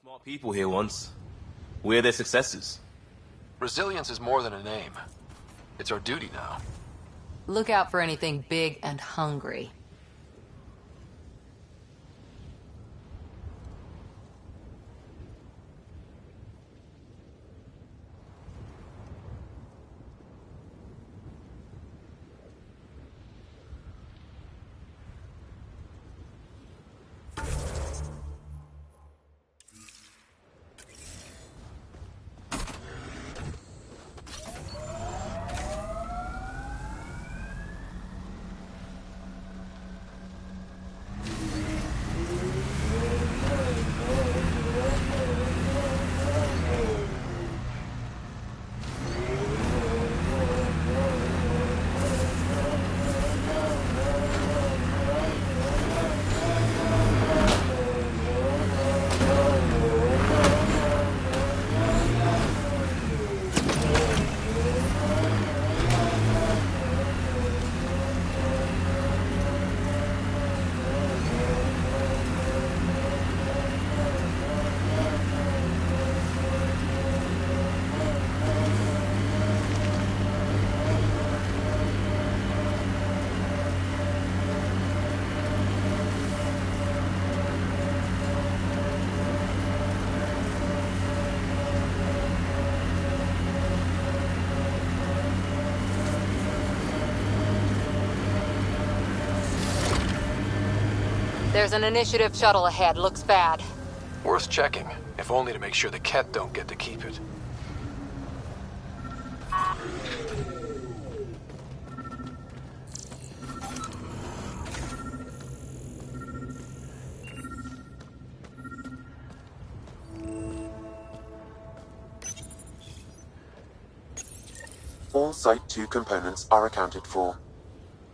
Smart people here once. We're their successors. Resilience is more than a name. It's our duty now. Look out for anything big and hungry. There's an initiative shuttle ahead. Looks bad. Worth checking, if only to make sure the Ket don't get to keep it. All Site 2 components are accounted for.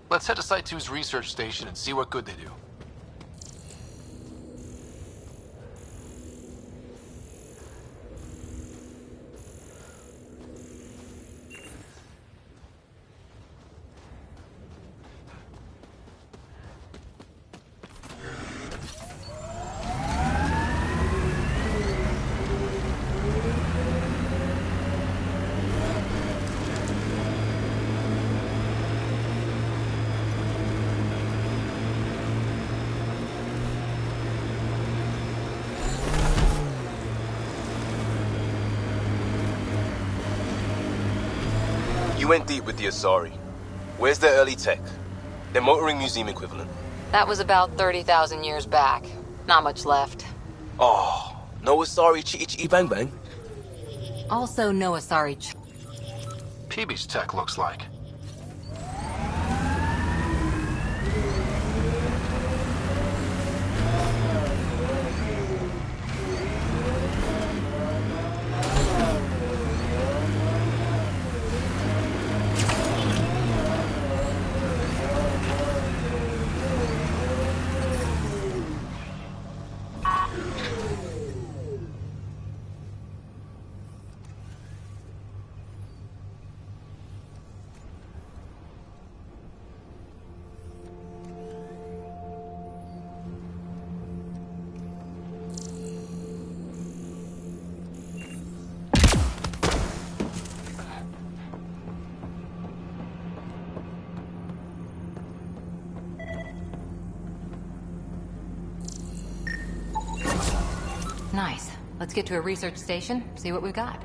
Let's head to Site 2's research station and see what good they do. You went deep with the Asari. Where's their early tech? Their motoring museum equivalent. That was about 30,000 years back. Not much left. Oh, no Asari chitty chitty bang bang? Also no Asari PB's tech looks like. Nice. Let's get to a research station, see what we've got.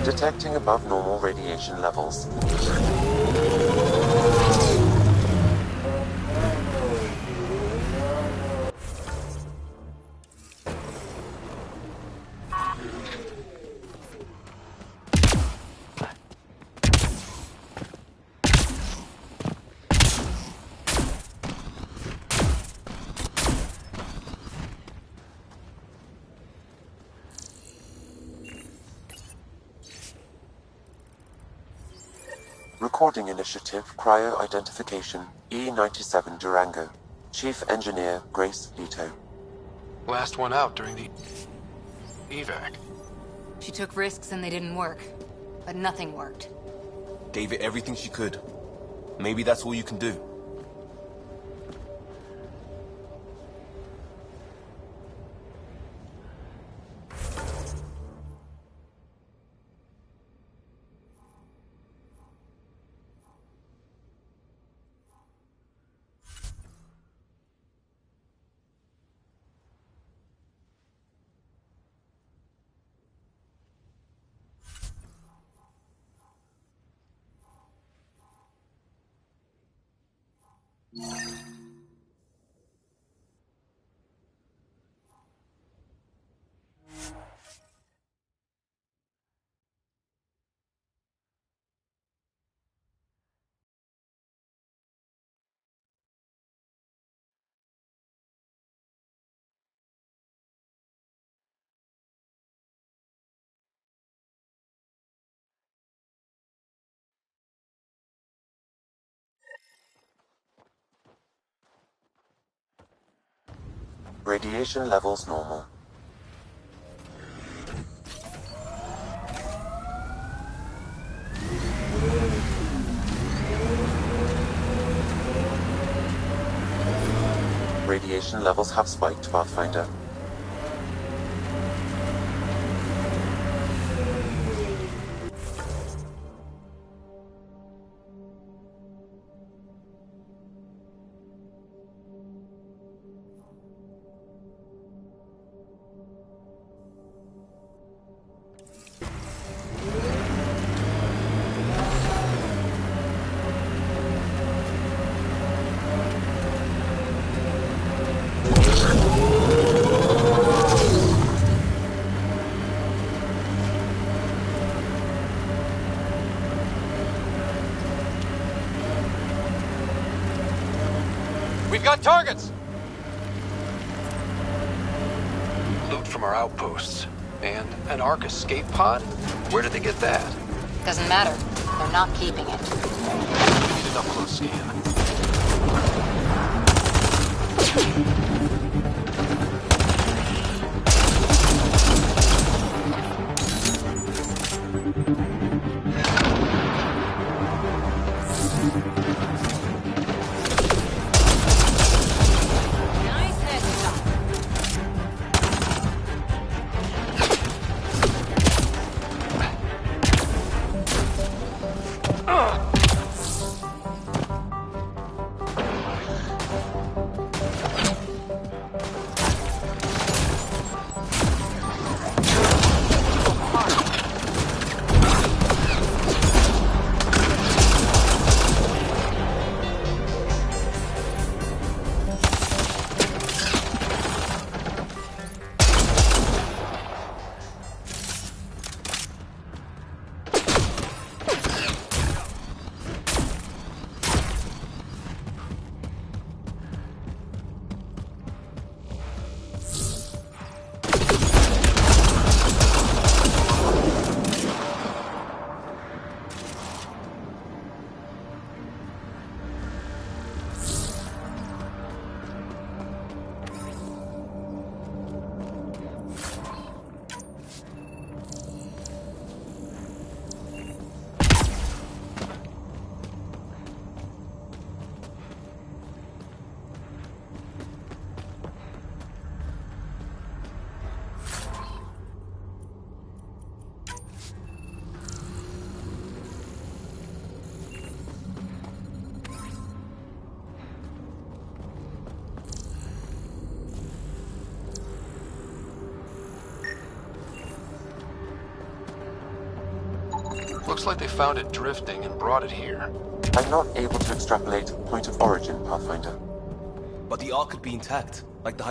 Detecting above normal radiation levels. Recording Initiative Cryo-Identification E97 Durango. Chief Engineer Grace Leto. Last one out during the evac. She took risks and they didn't work. But nothing worked. Gave it everything she could. Maybe that's all you can do. Radiation levels normal. Radiation levels have spiked, Pathfinder. We've got targets! Loot from our outposts. And an Ark escape pod? Where did they get that? Doesn't matter. They're not keeping it. Need an up-close scan. Nice headshot. Looks like they found it drifting and brought it here. I'm not able to extrapolate point of origin, Pathfinder. But the Ark could be intact, like the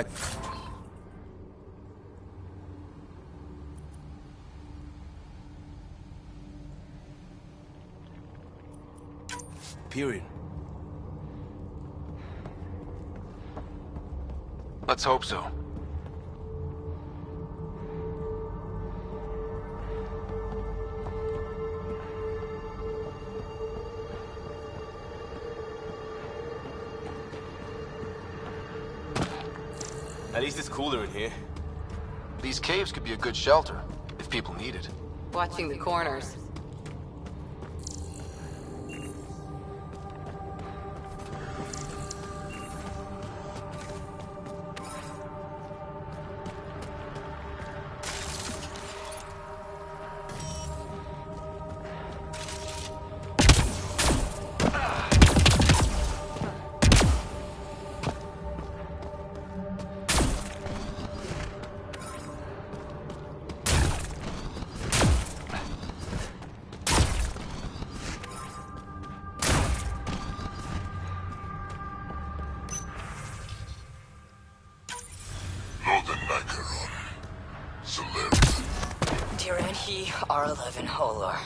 Hyperion. Let's hope so. At least it's cooler in here. These caves could be a good shelter, if people need it. Watching the corners. He R11 Holor.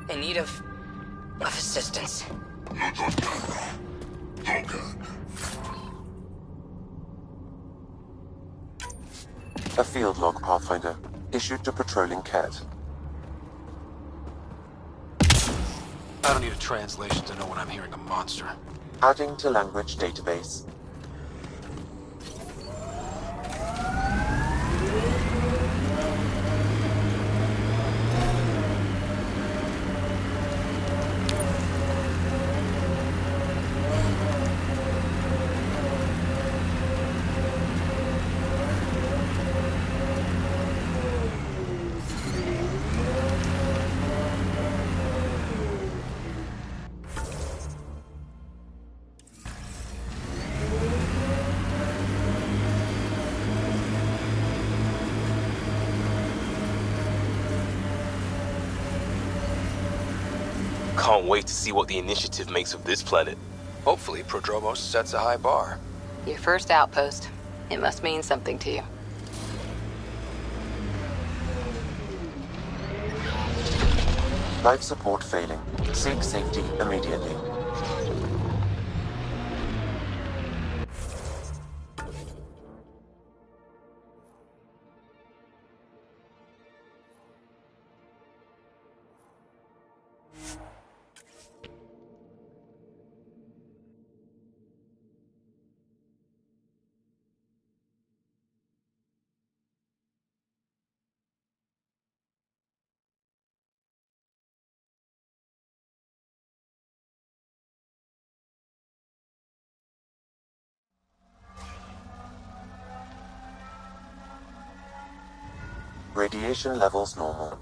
In need of assistance. A field log, Pathfinder, issued to patrolling cat. I don't need a translation to know when I'm hearing a monster. Adding to language database. Can't wait to see what the Initiative makes of this planet. Hopefully, Prodromos sets a high bar. Your first outpost. It must mean something to you. Life support failing. Seek safety immediately. Radiation levels normal.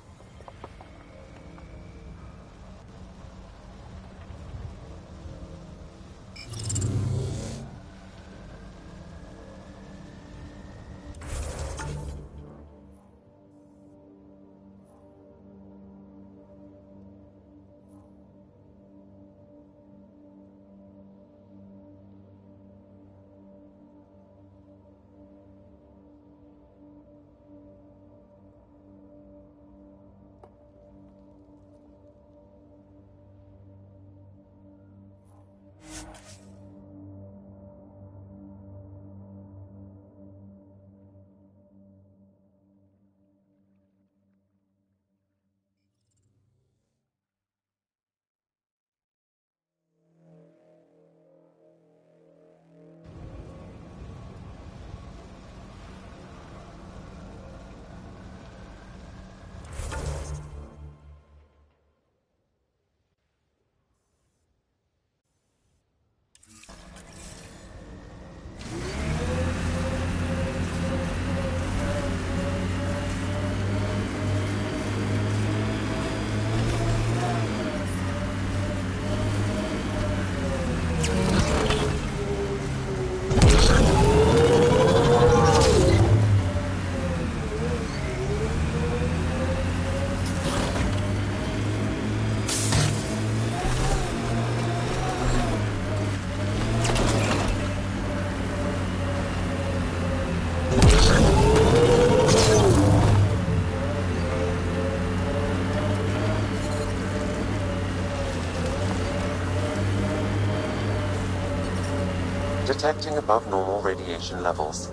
Detecting above normal radiation levels.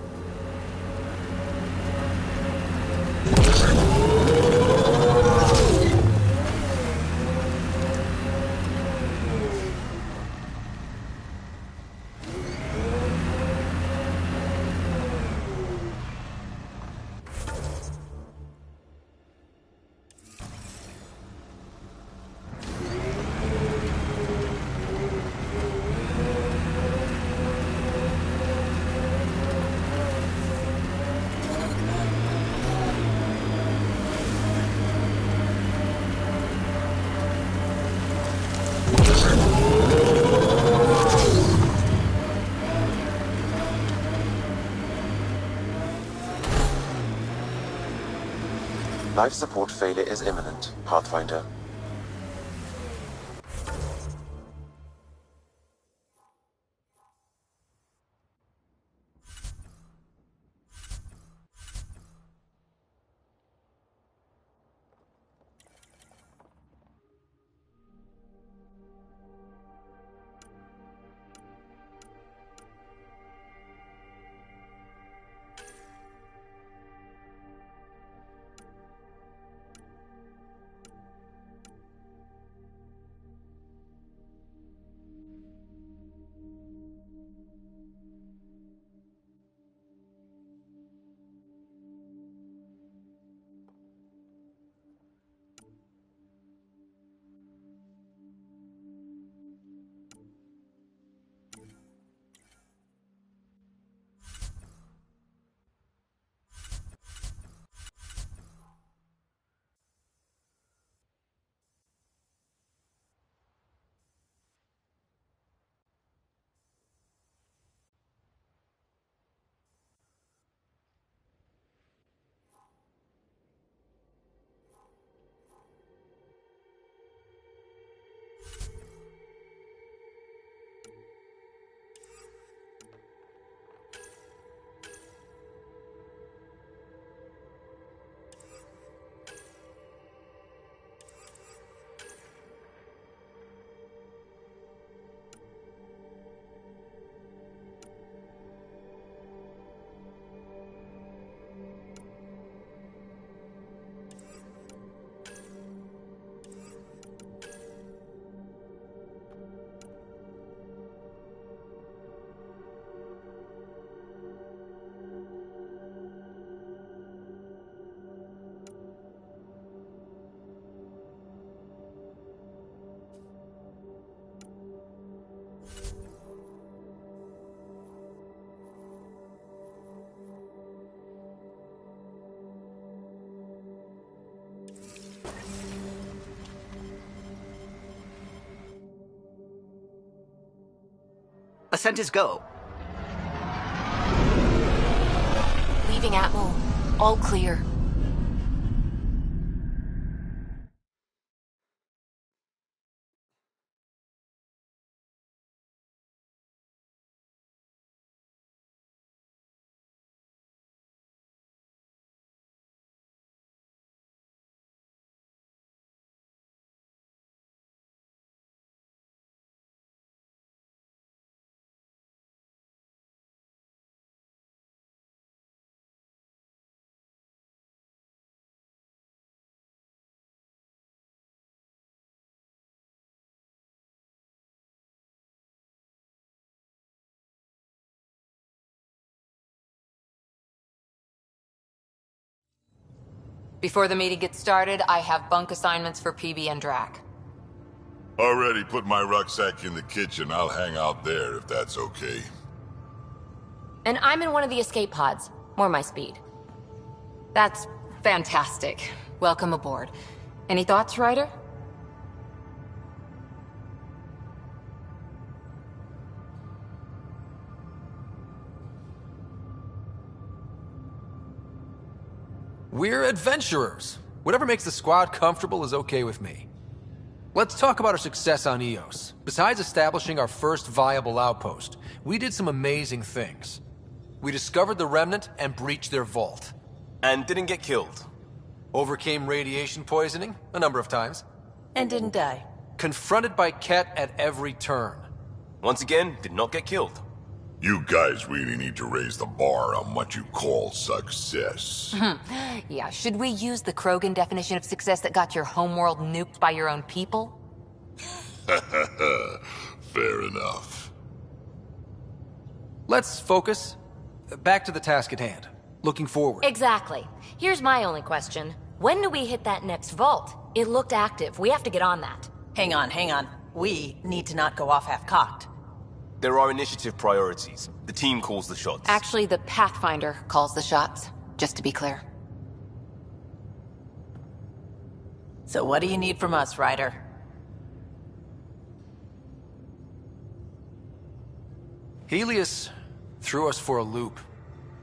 Life support failure is imminent, Pathfinder. Ascent is go. Leaving Atmo. All clear. Before the meeting gets started, I have bunk assignments for PB and Drac. Already put my rucksack in the kitchen. I'll hang out there if that's okay. And I'm in one of the escape pods. More my speed. That's fantastic. Welcome aboard. Any thoughts, Ryder? We're adventurers. Whatever makes the squad comfortable is okay with me. Let's talk about our success on Eos. Besides establishing our first viable outpost, we did some amazing things. We discovered the Remnant and breached their vault. And didn't get killed. Overcame radiation poisoning a number of times. And didn't die. Confronted by Ket at every turn. Once again, did not get killed. You guys really need to raise the bar on what you call success. Yeah, should we use the Krogan definition of success that got your homeworld nuked by your own people? Fair enough. Let's focus. Back to the task at hand. Looking forward. Exactly. Here's my only question. When do we hit that next vault? It looked active. We have to get on that. Hang on. We need to not go off half-cocked. There are initiative priorities. The team calls the shots. Actually, the Pathfinder calls the shots, just to be clear. So what do you need from us, Ryder? Helios threw us for a loop.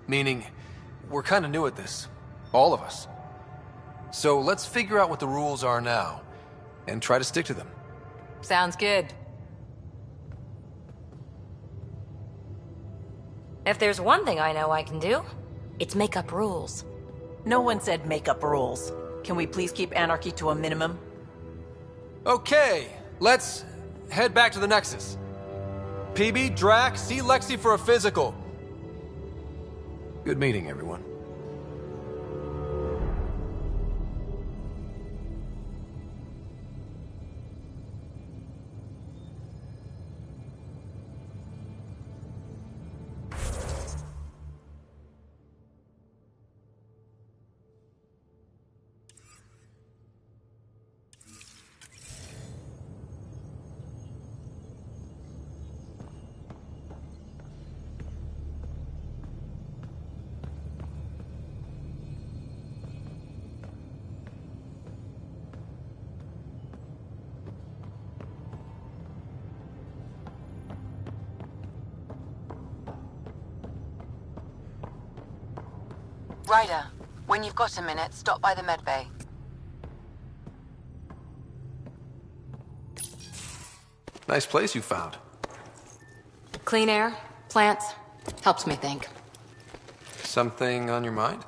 Meaning, we're kind of new at this. All of us. So let's figure out what the rules are now, and try to stick to them. Sounds good. If there's one thing I know I can do, it's make up rules. No one said make up rules. Can we please keep anarchy to a minimum? Okay, let's head back to the Nexus. PB, Drac, see Lexi for a physical. Good meeting, everyone. Ryder, when you've got a minute, stop by the medbay. Nice place you found. Clean air, plants, helps me think. Something on your mind?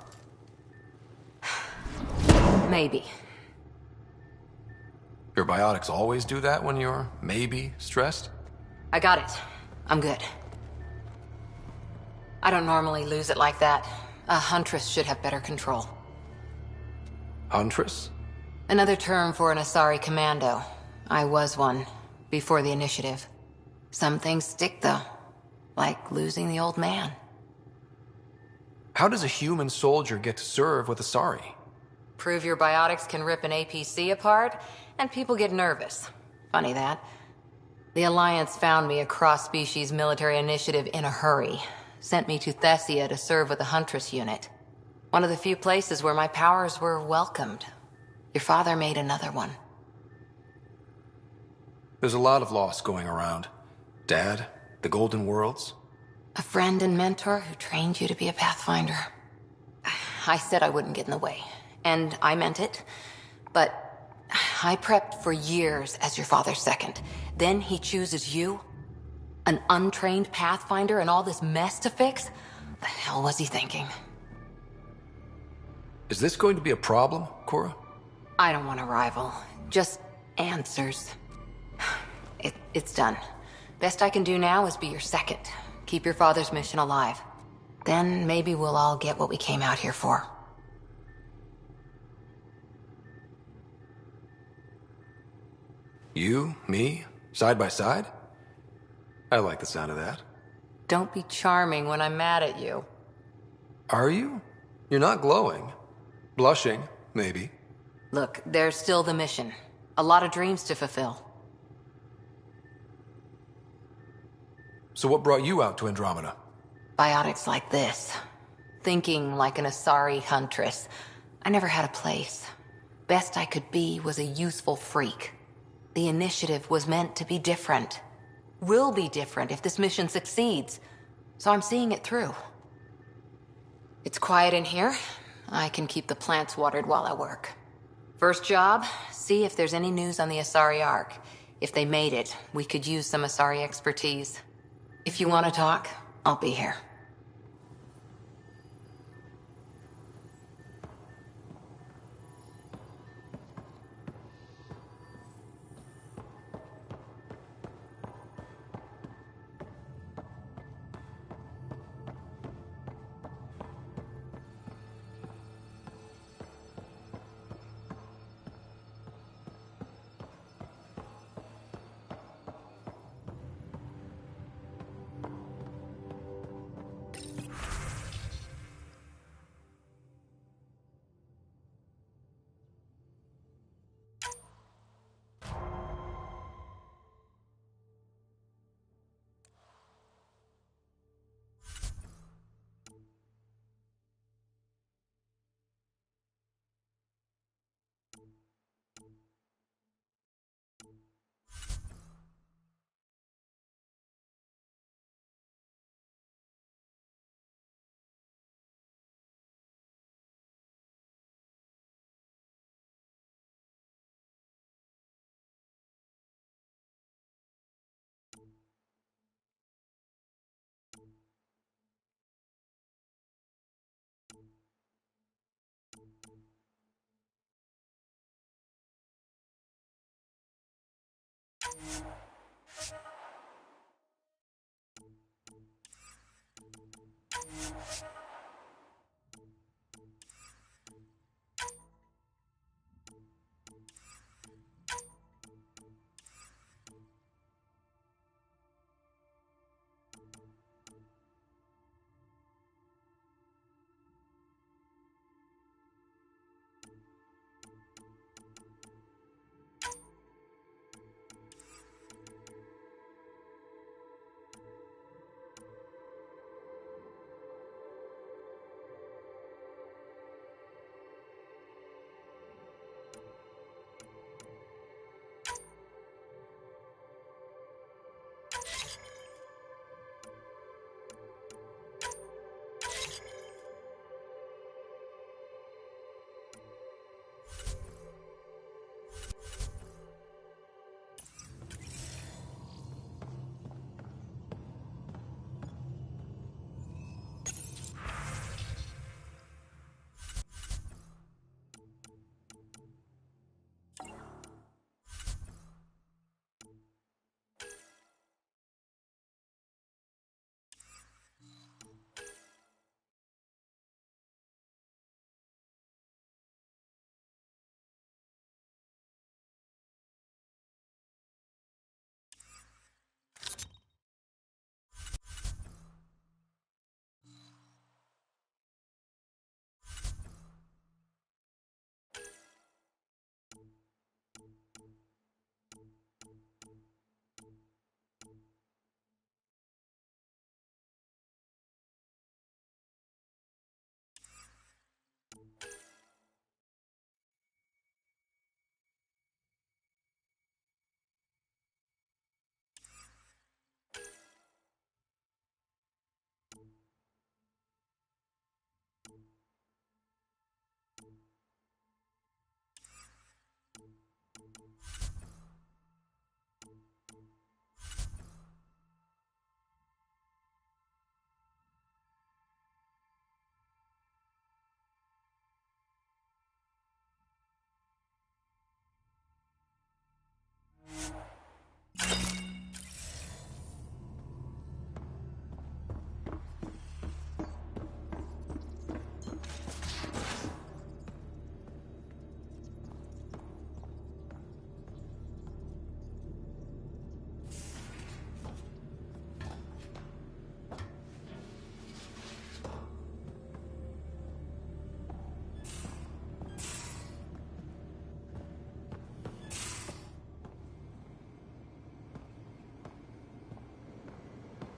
Maybe. Your biotics always do that when you're maybe stressed? I got it. I'm good. I don't normally lose it like that. A huntress should have better control. Huntress? Another term for an Asari commando. I was one, before the initiative. Some things stick, though. Like losing the old man. How does a human soldier get to serve with Asari? Prove your biotics can rip an APC apart, and people get nervous. Funny that. The Alliance found me a cross-species military initiative in a hurry. Sent me to Thessia to serve with the Huntress unit. One of the few places where my powers were welcomed. Your father made another one. There's a lot of loss going around. Dad, the Golden Worlds. A friend and mentor who trained you to be a Pathfinder. I said I wouldn't get in the way, and I meant it. But I prepped for years as your father's second. Then he chooses you? An untrained Pathfinder and all this mess to fix? The hell was he thinking? Is this going to be a problem, Cora? I don't want a rival. Just answers. It's done. Best I can do now is be your second. Keep your father's mission alive. Then maybe we'll all get what we came out here for. You, me, side by side? I like the sound of that. Don't be charming when I'm mad at you. Are you? You're not glowing. Blushing, maybe. Look, there's still the mission. A lot of dreams to fulfill. So what brought you out to Andromeda? Biotics like this. Thinking like an Asari huntress. I never had a place. Best I could be was a useful freak. The initiative was meant to be different. Will be different if this mission succeeds. So I'm seeing it through. It's quiet in here. I can keep the plants watered while I work. First job, see if there's any news on the Asari Ark. If they made it, we could use some Asari expertise. If you want to talk, I'll be here.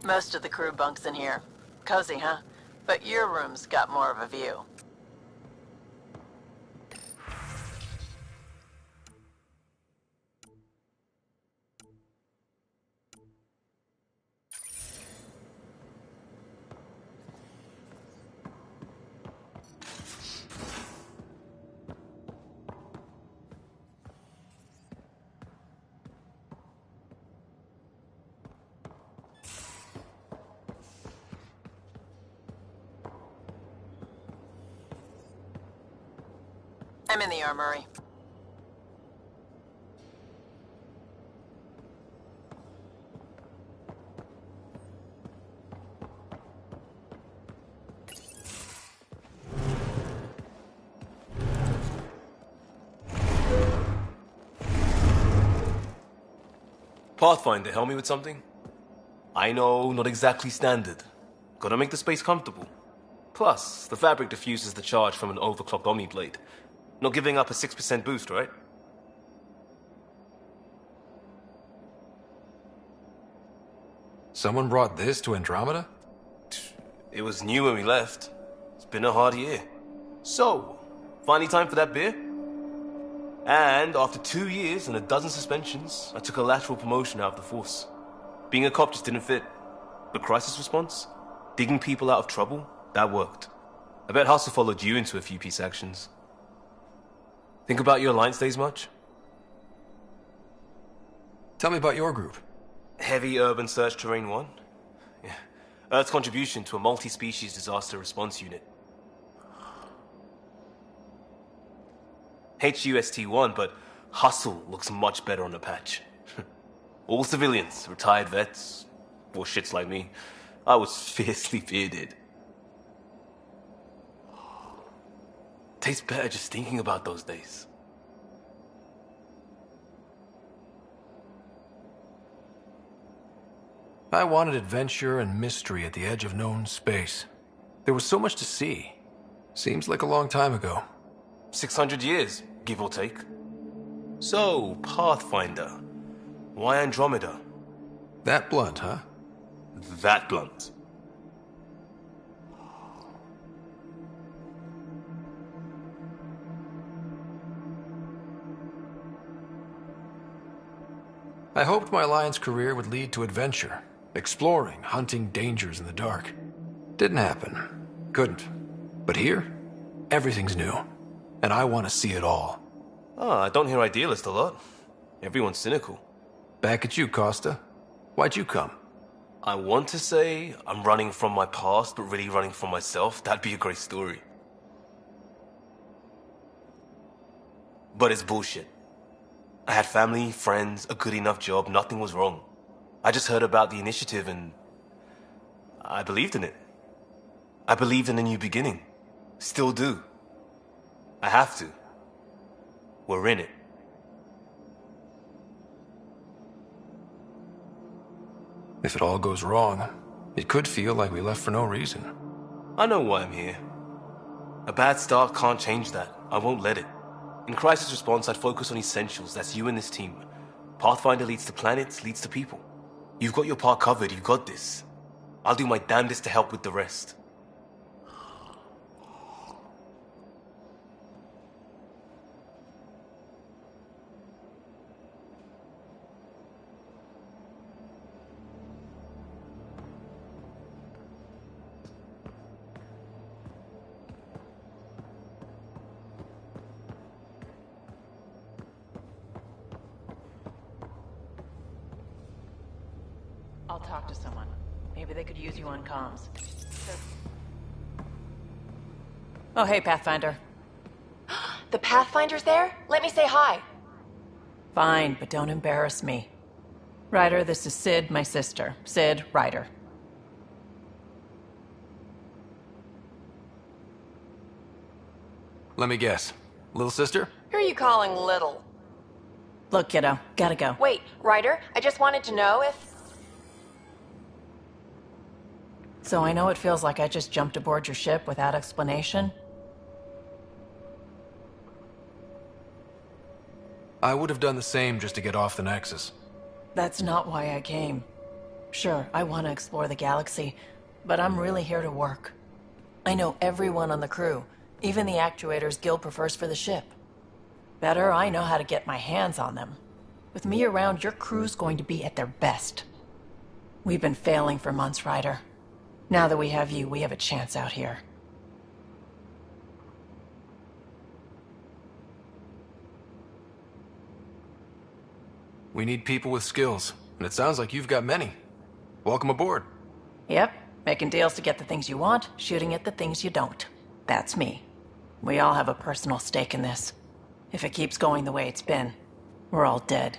Most of the crew bunks in here. Cozy, huh? But your room's got more of a view. I'm in the armory. Pathfinder, help me with something? I know, not exactly standard. Gotta make the space comfortable. Plus, the fabric diffuses the charge from an overclocked Omni blade. Not giving up a 6% boost, right? Someone brought this to Andromeda? It was new when we left. It's been a hard year. So, finally time for that beer? And after 2 years and a dozen suspensions, I took a lateral promotion out of the force. Being a cop just didn't fit. But crisis response? Digging people out of trouble? That worked. I bet Hustle followed you into a few peace actions. Think about your Alliance days much? Tell me about your group. Heavy Urban Search Terrain 1? Yeah. Earth's contribution to a multi-species disaster response unit. HUST-1, but Hustle looks much better on the patch. All civilians, retired vets, or shits like me. I was fiercely bearded. Tastes better just thinking about those days. I wanted adventure and mystery at the edge of known space. There was so much to see. Seems like a long time ago. 600 years, give or take. So, Pathfinder. Why Andromeda? That blunt, huh? That blunt. I hoped my Alliance career would lead to adventure, exploring, hunting dangers in the dark. Didn't happen. Couldn't. But here, everything's new. And I want to see it all. Oh, I don't hear idealist a lot. Everyone's cynical. Back at you, Costa. Why'd you come? I want to say I'm running from my past, but really running from myself. That'd be a great story. But it's bullshit. I had family, friends, a good enough job, nothing was wrong. I just heard about the initiative and I believed in it. I believed in a new beginning. Still do. I have to. We're in it. If it all goes wrong, it could feel like we left for no reason. I know why I'm here. A bad start can't change that. I won't let it. In crisis response, I'd focus on essentials. That's you and this team. Pathfinder leads to planets, leads to people. You've got your part covered. You got this. I'll do my damnedest to help with the rest. I'll talk to someone. Maybe they could use you on comms. Oh, hey, Pathfinder. The Pathfinder's there? Let me say hi. Fine, but don't embarrass me. Ryder, this is Sid, my sister. Sid, Ryder. Let me guess. Little sister? Who are you calling little? Look, kiddo, gotta go. Wait, Ryder, I just wanted to know if... So I know it feels like I just jumped aboard your ship without explanation. I would have done the same just to get off the Nexus. That's not why I came. Sure, I want to explore the galaxy, but I'm really here to work. I know everyone on the crew, even the actuators Gil prefers for the ship. Better, I know how to get my hands on them. With me around, your crew's going to be at their best. We've been failing for months, Ryder. Now that we have you, we have a chance out here. We need people with skills, and it sounds like you've got many. Welcome aboard. Yep, making deals to get the things you want, shooting at the things you don't. That's me. We all have a personal stake in this. If it keeps going the way it's been, we're all dead.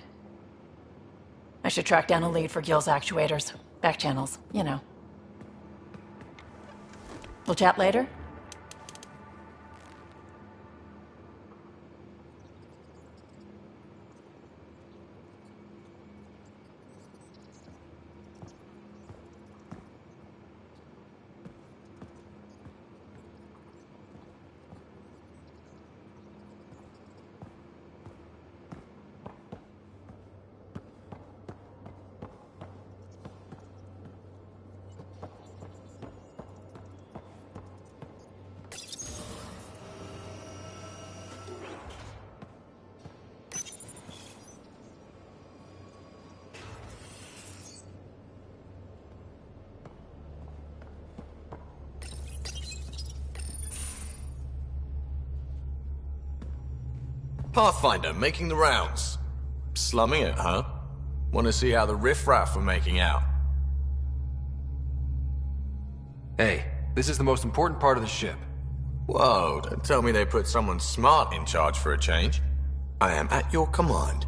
I should track down a lead for Gil's actuators. Back channels, you know. We'll chat later? Pathfinder, making the rounds. Slumming it, huh? Want to see how the riffraff are making out? Hey, this is the most important part of the ship. Whoa, don't tell me they put someone smart in charge for a change. I am at your command.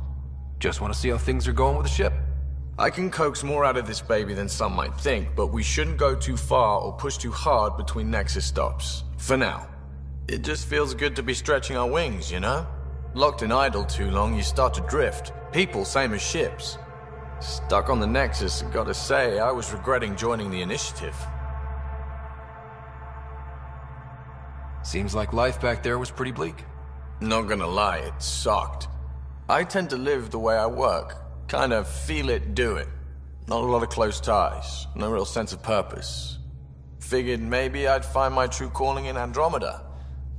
Just want to see how things are going with the ship. I can coax more out of this baby than some might think, but we shouldn't go too far or push too hard between Nexus stops. For now. It just feels good to be stretching our wings, you know? Locked in idle too long, you start to drift. People, same as ships. Stuck on the Nexus, and gotta say, I was regretting joining the Initiative. Seems like life back there was pretty bleak. Not gonna lie, it sucked. I tend to live the way I work. Kind of feel it, do it. Not a lot of close ties, no real sense of purpose. Figured maybe I'd find my true calling in Andromeda.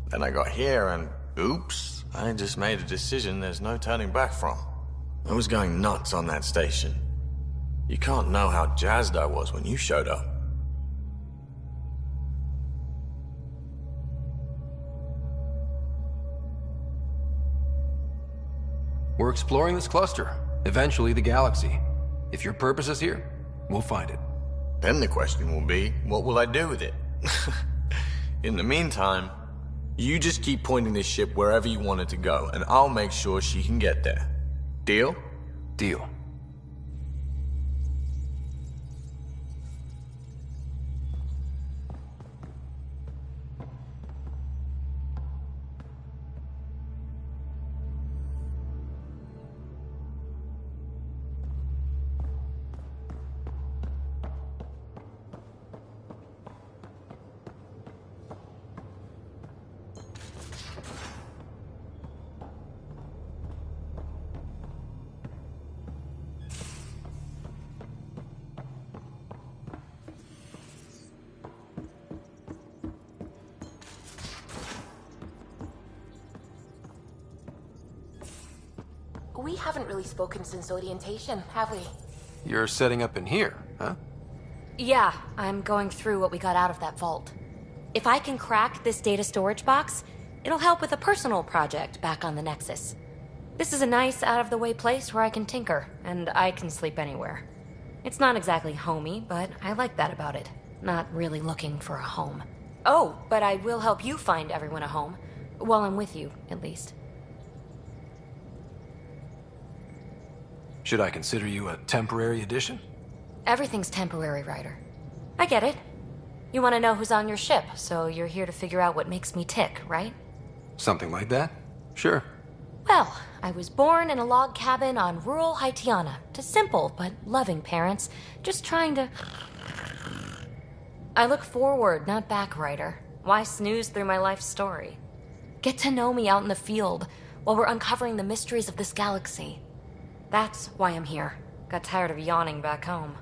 Then I got here and, oops, I just made a decision there's no turning back from. I was going nuts on that station. You can't know how jazzed I was when you showed up. We're exploring this cluster, eventually the galaxy. If your purpose is here, we'll find it. Then the question will be, what will I do with it? In the meantime, you just keep pointing this ship wherever you want it to go, and I'll make sure she can get there. Deal? Deal. We haven't really spoken since orientation, have we? You're setting up in here, huh? Yeah, I'm going through what we got out of that vault. If I can crack this data storage box, it'll help with a personal project back on the Nexus. This is a nice, out-of-the-way place where I can tinker, and I can sleep anywhere. It's not exactly homey, but I like that about it. Not really looking for a home. Oh, but I will help you find everyone a home. While I'm with you, at least. Should I consider you a temporary addition? Everything's temporary, Ryder. I get it. You want to know who's on your ship, so you're here to figure out what makes me tick, right? Something like that? Sure. Well, I was born in a log cabin on rural Haitiana to simple but loving parents, just trying to... I look forward, not back, Ryder. Why snooze through my life story? Get to know me out in the field while we're uncovering the mysteries of this galaxy. That's why I'm here. Got tired of yawning back home.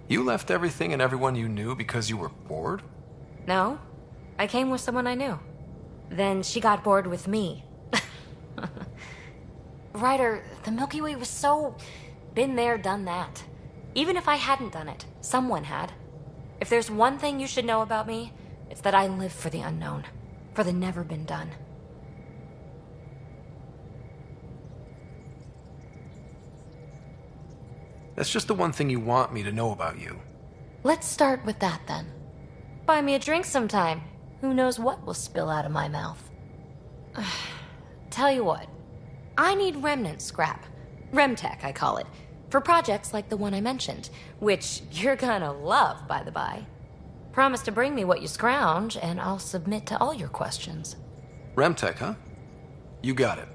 You left everything and everyone you knew because you were bored? No, I came with someone I knew. Then she got bored with me. Ryder, the Milky Way was so... been there, done that. Even if I hadn't done it, someone had. If there's one thing you should know about me, it's that I live for the unknown, for the never been done. That's just the one thing you want me to know about you. Let's start with that then. Buy me a drink sometime. Who knows what will spill out of my mouth. Tell you what, I need remnant scrap. Remtech, I call it. For projects like the one I mentioned, which you're gonna love, by the by. Promise to bring me what you scrounge, and I'll submit to all your questions. Remtech, huh? You got it.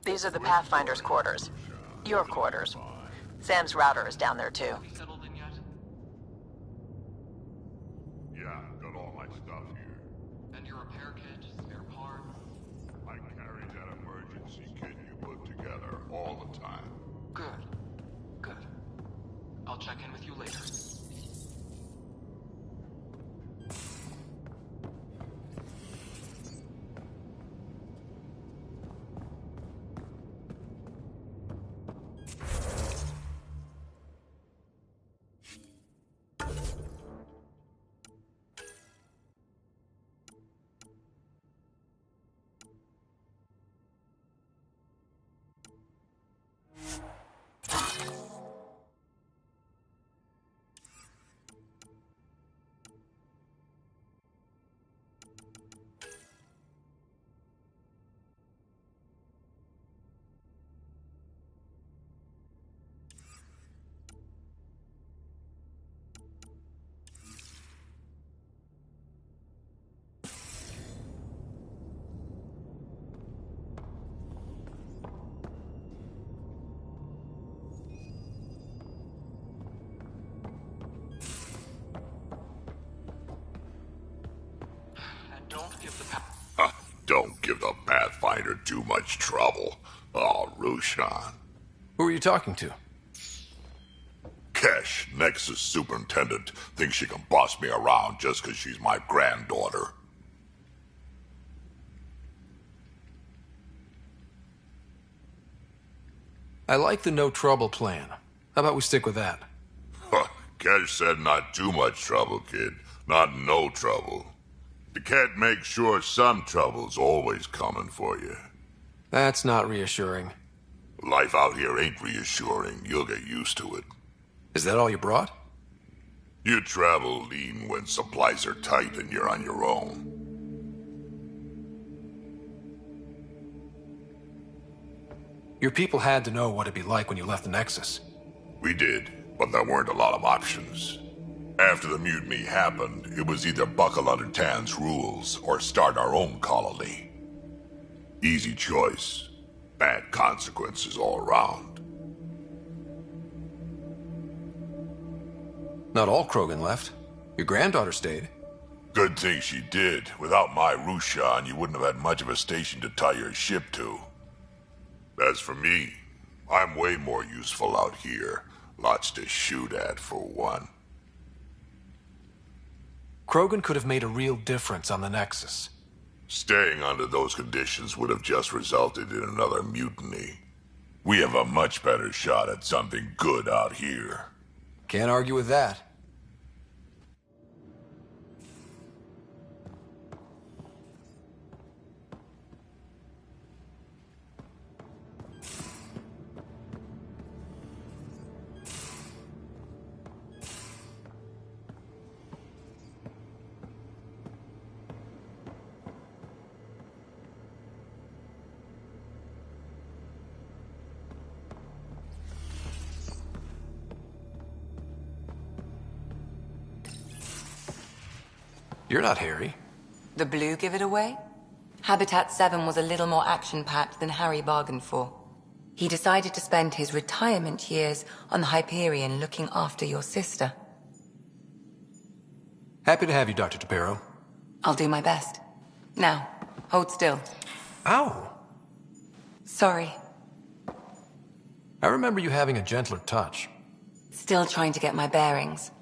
These are the Pathfinder's quarters. Your quarters. Sam's router is down there too. Settled in yet? Yeah, got all my stuff here. And your repair kit, spare parts? I carry that emergency kit you put together all the time. Good. Good. I'll check in with you later. Don't give the Pathfinder too much trouble. Oh, Rushan. Who are you talking to? Kesh, Nexus Superintendent, thinks she can boss me around just because she's my granddaughter. I like the no trouble plan. How about we stick with that? Kesh said not too much trouble, kid. Not no trouble. The cat makes sure some trouble's always coming for you. That's not reassuring. Life out here ain't reassuring. You'll get used to it. Is that all you brought? You travel lean when supplies are tight and you're on your own. Your people had to know what it'd be like when you left the Nexus. We did, but there weren't a lot of options. After the mutiny happened, it was either buckle under Tan's rules or start our own colony. Easy choice. Bad consequences all around. Not all Krogan left. Your granddaughter stayed. Good thing she did. Without my Rushan, you wouldn't have had much of a station to tie your ship to. As for me, I'm way more useful out here. Lots to shoot at, for one. Krogan could have made a real difference on the Nexus. Staying under those conditions would have just resulted in another mutiny. We have a much better shot at something good out here. Can't argue with that. You're not Harry. The blue give it away? Habitat 7 was a little more action-packed than Harry bargained for. He decided to spend his retirement years on the Hyperion looking after your sister. Happy to have you, Dr. DePero. I'll do my best. Now, hold still. Ow! Sorry. I remember you having a gentler touch. Still trying to get my bearings.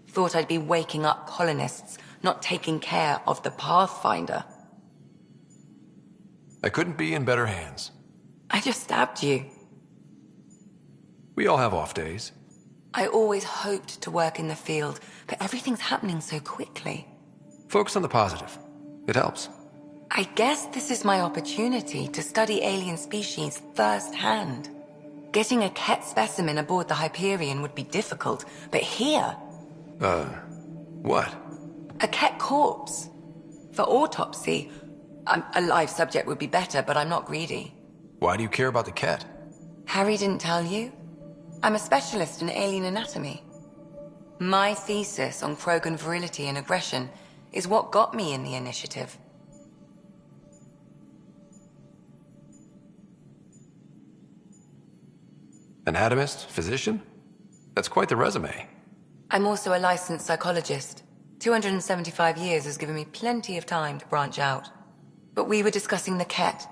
Thought I'd be waking up colonists, not taking care of the Pathfinder. I couldn't be in better hands. I just stabbed you. We all have off days. I always hoped to work in the field, but everything's happening so quickly. Focus on the positive. It helps. I guess this is my opportunity to study alien species firsthand. Getting a Ket specimen aboard the Hyperion would be difficult, but here... What? A Ket corpse. For autopsy. A live subject would be better, but I'm not greedy. Why do you care about the Ket? Harry didn't tell you? I'm a specialist in alien anatomy. My thesis on Krogan virility and aggression is what got me in the initiative. Anatomist? Physician? That's quite the resume. I'm also a licensed psychologist. 275 years has given me plenty of time to branch out. But we were discussing the lKekc.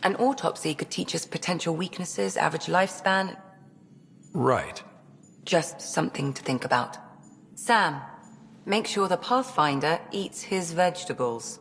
An autopsy could teach us potential weaknesses, average lifespan. Right. Just something to think about. Sam, make sure the Pathfinder eats his vegetables.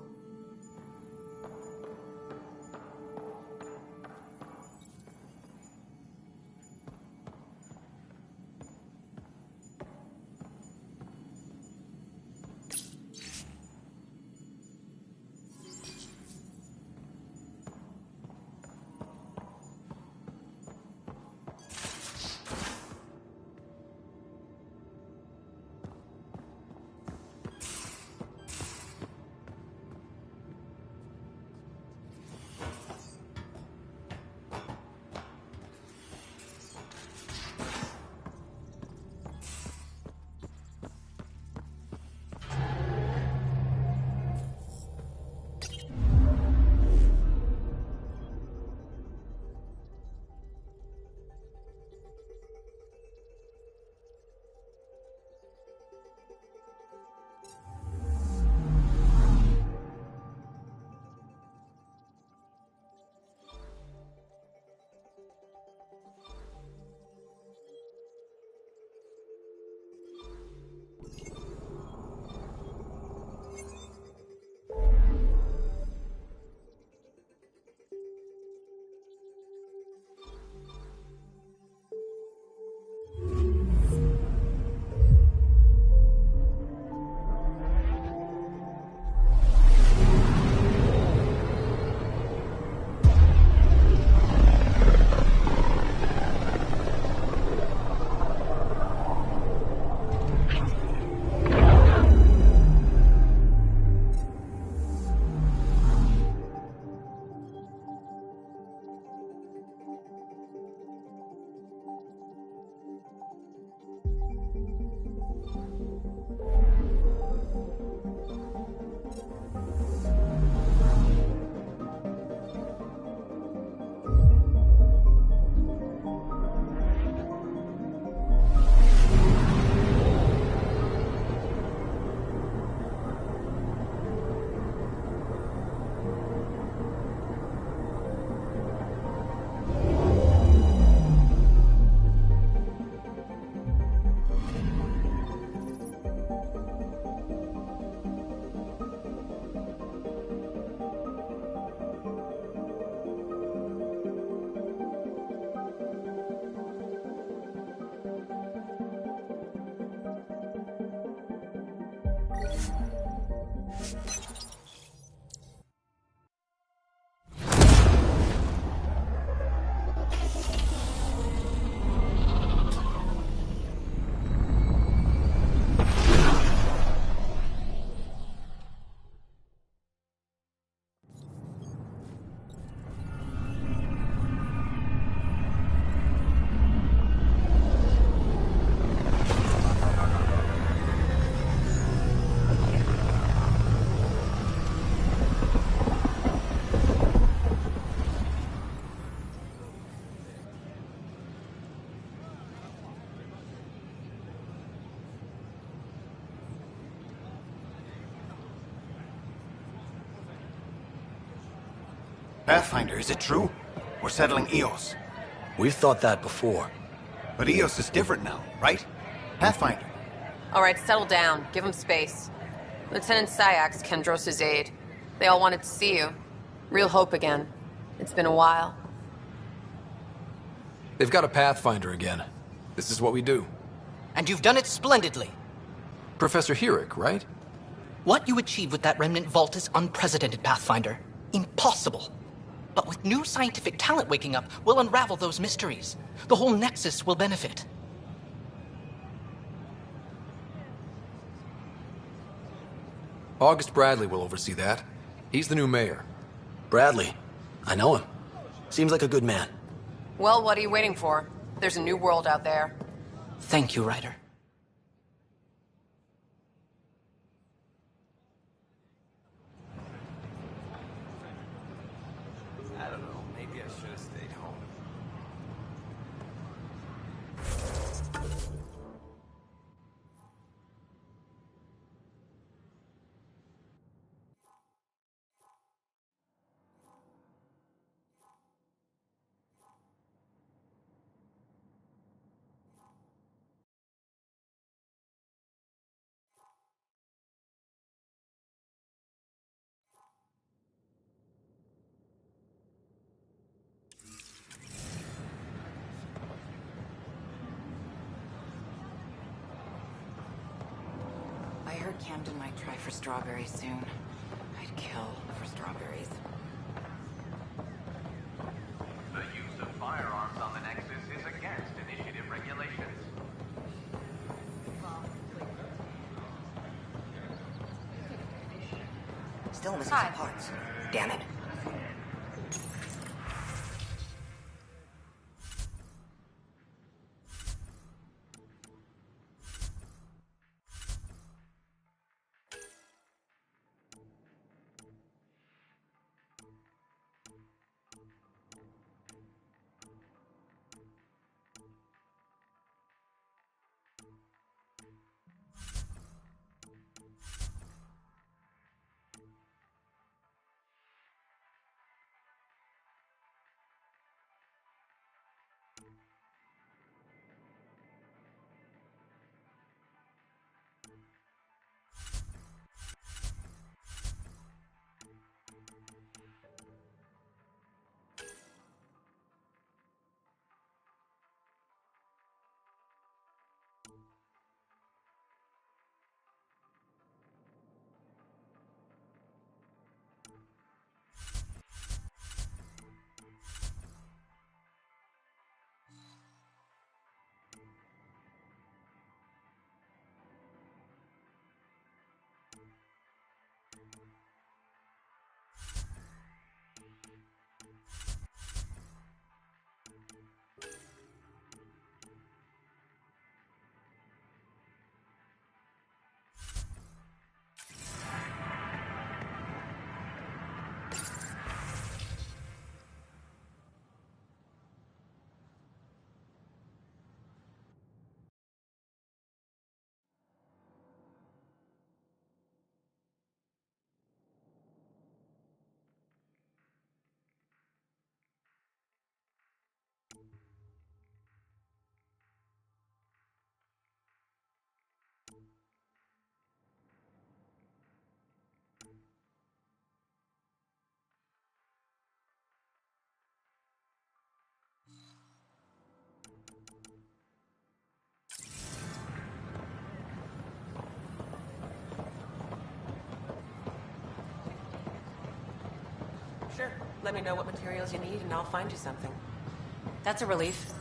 Pathfinder, is it true? We're settling Eos. We've thought that before. But Eos is different now, right? Pathfinder. All right, settle down. Give him space. Lieutenant Syax, Kendros' aide. They all wanted to see you. Real hope again. It's been a while. They've got a Pathfinder again. This is what we do. And you've done it splendidly. Professor Herrick, right? What you achieved with that remnant vault is unprecedented, Pathfinder. Impossible. But with new scientific talent waking up, we'll unravel those mysteries. The whole Nexus will benefit. August Bradley will oversee that. He's the new mayor. Bradley. I know him. Seems like a good man. Well, what are you waiting for? There's a new world out there. Thank you, Ryder. I don't know. Maybe I should have stayed home. heard Camden might try for strawberries soon. I'd kill for strawberries. The use of firearms on the Nexus is against initiative regulations. Still missing some parts. Damn it. Sure. Let me know what materials you need and I'll find you something. That's a relief.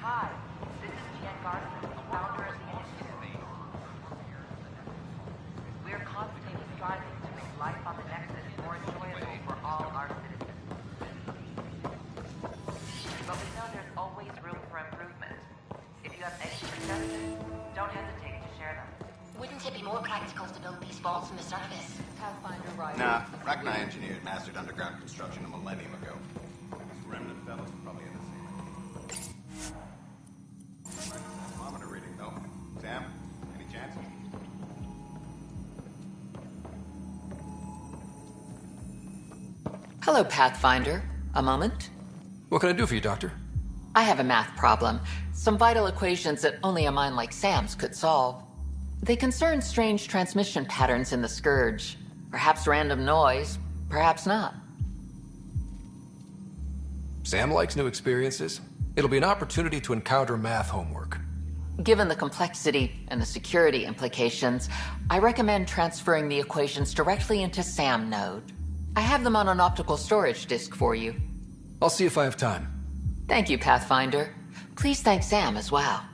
Hi, this is Jen Garson, founder of the Initiative. We're constantly striving to make life on the Nexus more enjoyable for all our citizens. But we know there's always room for improvement. If you have any suggestions, don't hesitate to share them. Wouldn't it be more practical to build these vaults in the surface? Pathfinder, right? Nah, Rachni engineered mastered underground construction a millennium ago. These remnant fellows probably in the same. Thermometer reading, though. Sam, any chance? Hello, Pathfinder. A moment? What can I do for you, Doctor? I have a math problem. Some vital equations that only a mind like Sam's could solve. They concern strange transmission patterns in the Scourge. Perhaps random noise, perhaps not. Sam likes new experiences. It'll be an opportunity to encounter math homework. Given the complexity and the security implications, I recommend transferring the equations directly into Sam node. I have them on an optical storage disk for you. I'll see if I have time. Thank you, Pathfinder. Please thank Sam as well.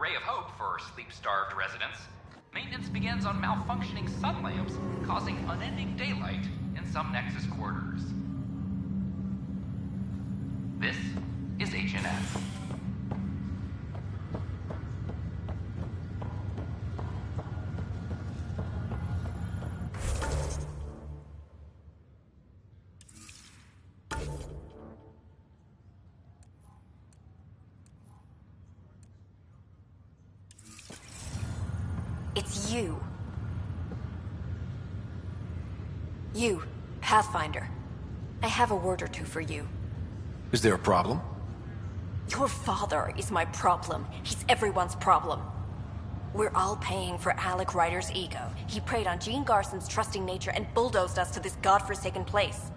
Ray of hope for sleep-starved residents. Maintenance begins on malfunctioning sun lamps, causing unending daylight in some Nexus quarters. This is HNS. It's you. You, Pathfinder. I have a word or two for you. Is there a problem? Your father is my problem. He's everyone's problem. We're all paying for Alec Ryder's ego. He preyed on Jean Garson's trusting nature and bulldozed us to this godforsaken place.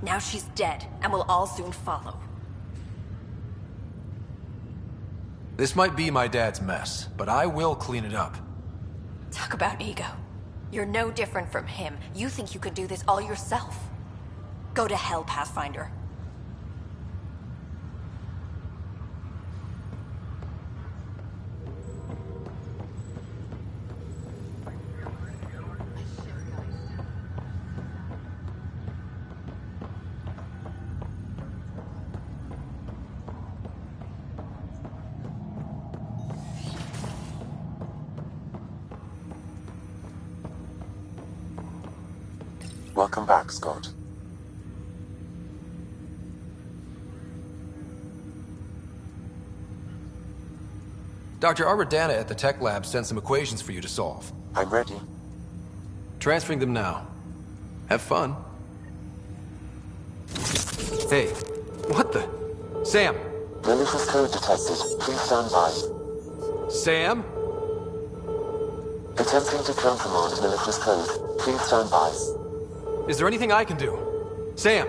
Now she's dead, and we'll all soon follow. This might be my dad's mess, but I will clean it up. Talk about ego. You're no different from him. You think you can do this all yourself. Go to hell, Pathfinder. Welcome back, Scott. Dr. Aradana at the tech lab sent some equations for you to solve. I'm ready. Transferring them now. Have fun. Hey, what the? Sam! Malicious code detected. Please stand by. Sam? Attempting to countermand malicious code. Please stand by. Is there anything I can do? Sam!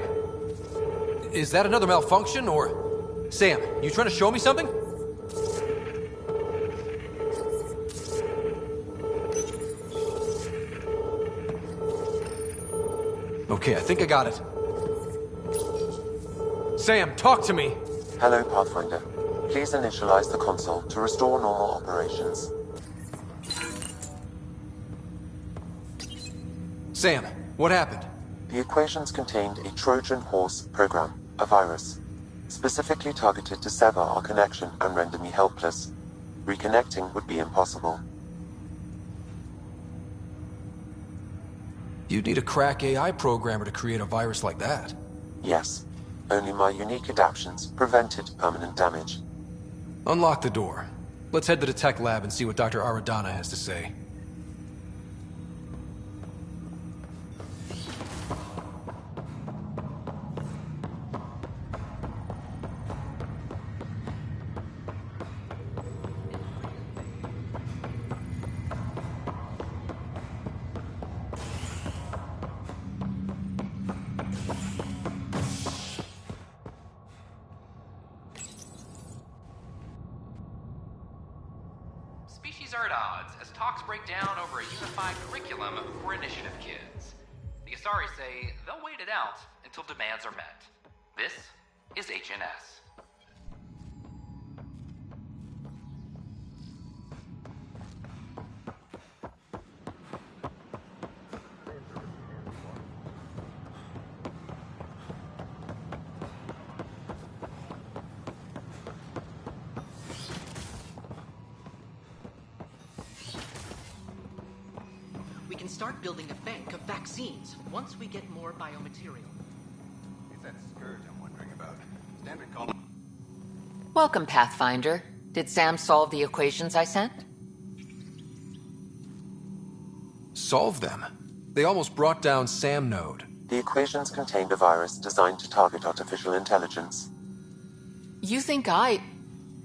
Is that another malfunction, or... Sam, you trying to show me something? Okay, I think I got it. Sam, talk to me! Hello, Pathfinder. Please initialize the console to restore normal operations. Sam, what happened? The equations contained a Trojan horse program, a virus, specifically targeted to sever our connection and render me helpless. Reconnecting would be impossible. You'd need a crack AI programmer to create a virus like that. Yes. Only my unique adaptions prevented permanent damage. Unlock the door. Let's head to the tech lab and see what Dr. Aradana has to say. These are at odds as talks break down over a unified curriculum for initiative kids. The Asari say they'll wait it out until demands are met. This is HNS. We can start building a bank of vaccines once we get more biomaterial. It's that scourge I'm wondering about. Standard call. Welcome, Pathfinder. Did Sam solve the equations I sent? Solve them? They almost brought down Sam Node. The equations contained a virus designed to target artificial intelligence. You think I...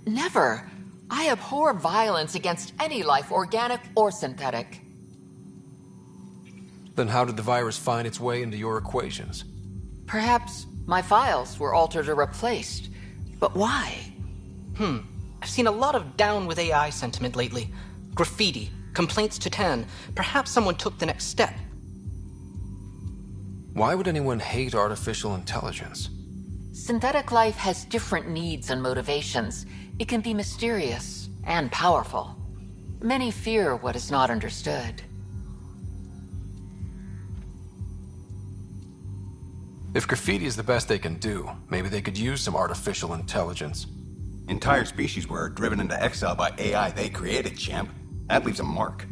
Never. I abhor violence against any life, organic or synthetic. Then how did the virus find its way into your equations? Perhaps my files were altered or replaced. But why? I've seen a lot of down with AI sentiment lately. Graffiti, complaints to 10. Perhaps someone took the next step. Why would anyone hate artificial intelligence? Synthetic life has different needs and motivations. It can be mysterious and powerful. Many fear what is not understood. If graffiti is the best they can do, maybe they could use some artificial intelligence. Entire species were driven into exile by AI they created, champ. That leaves a mark.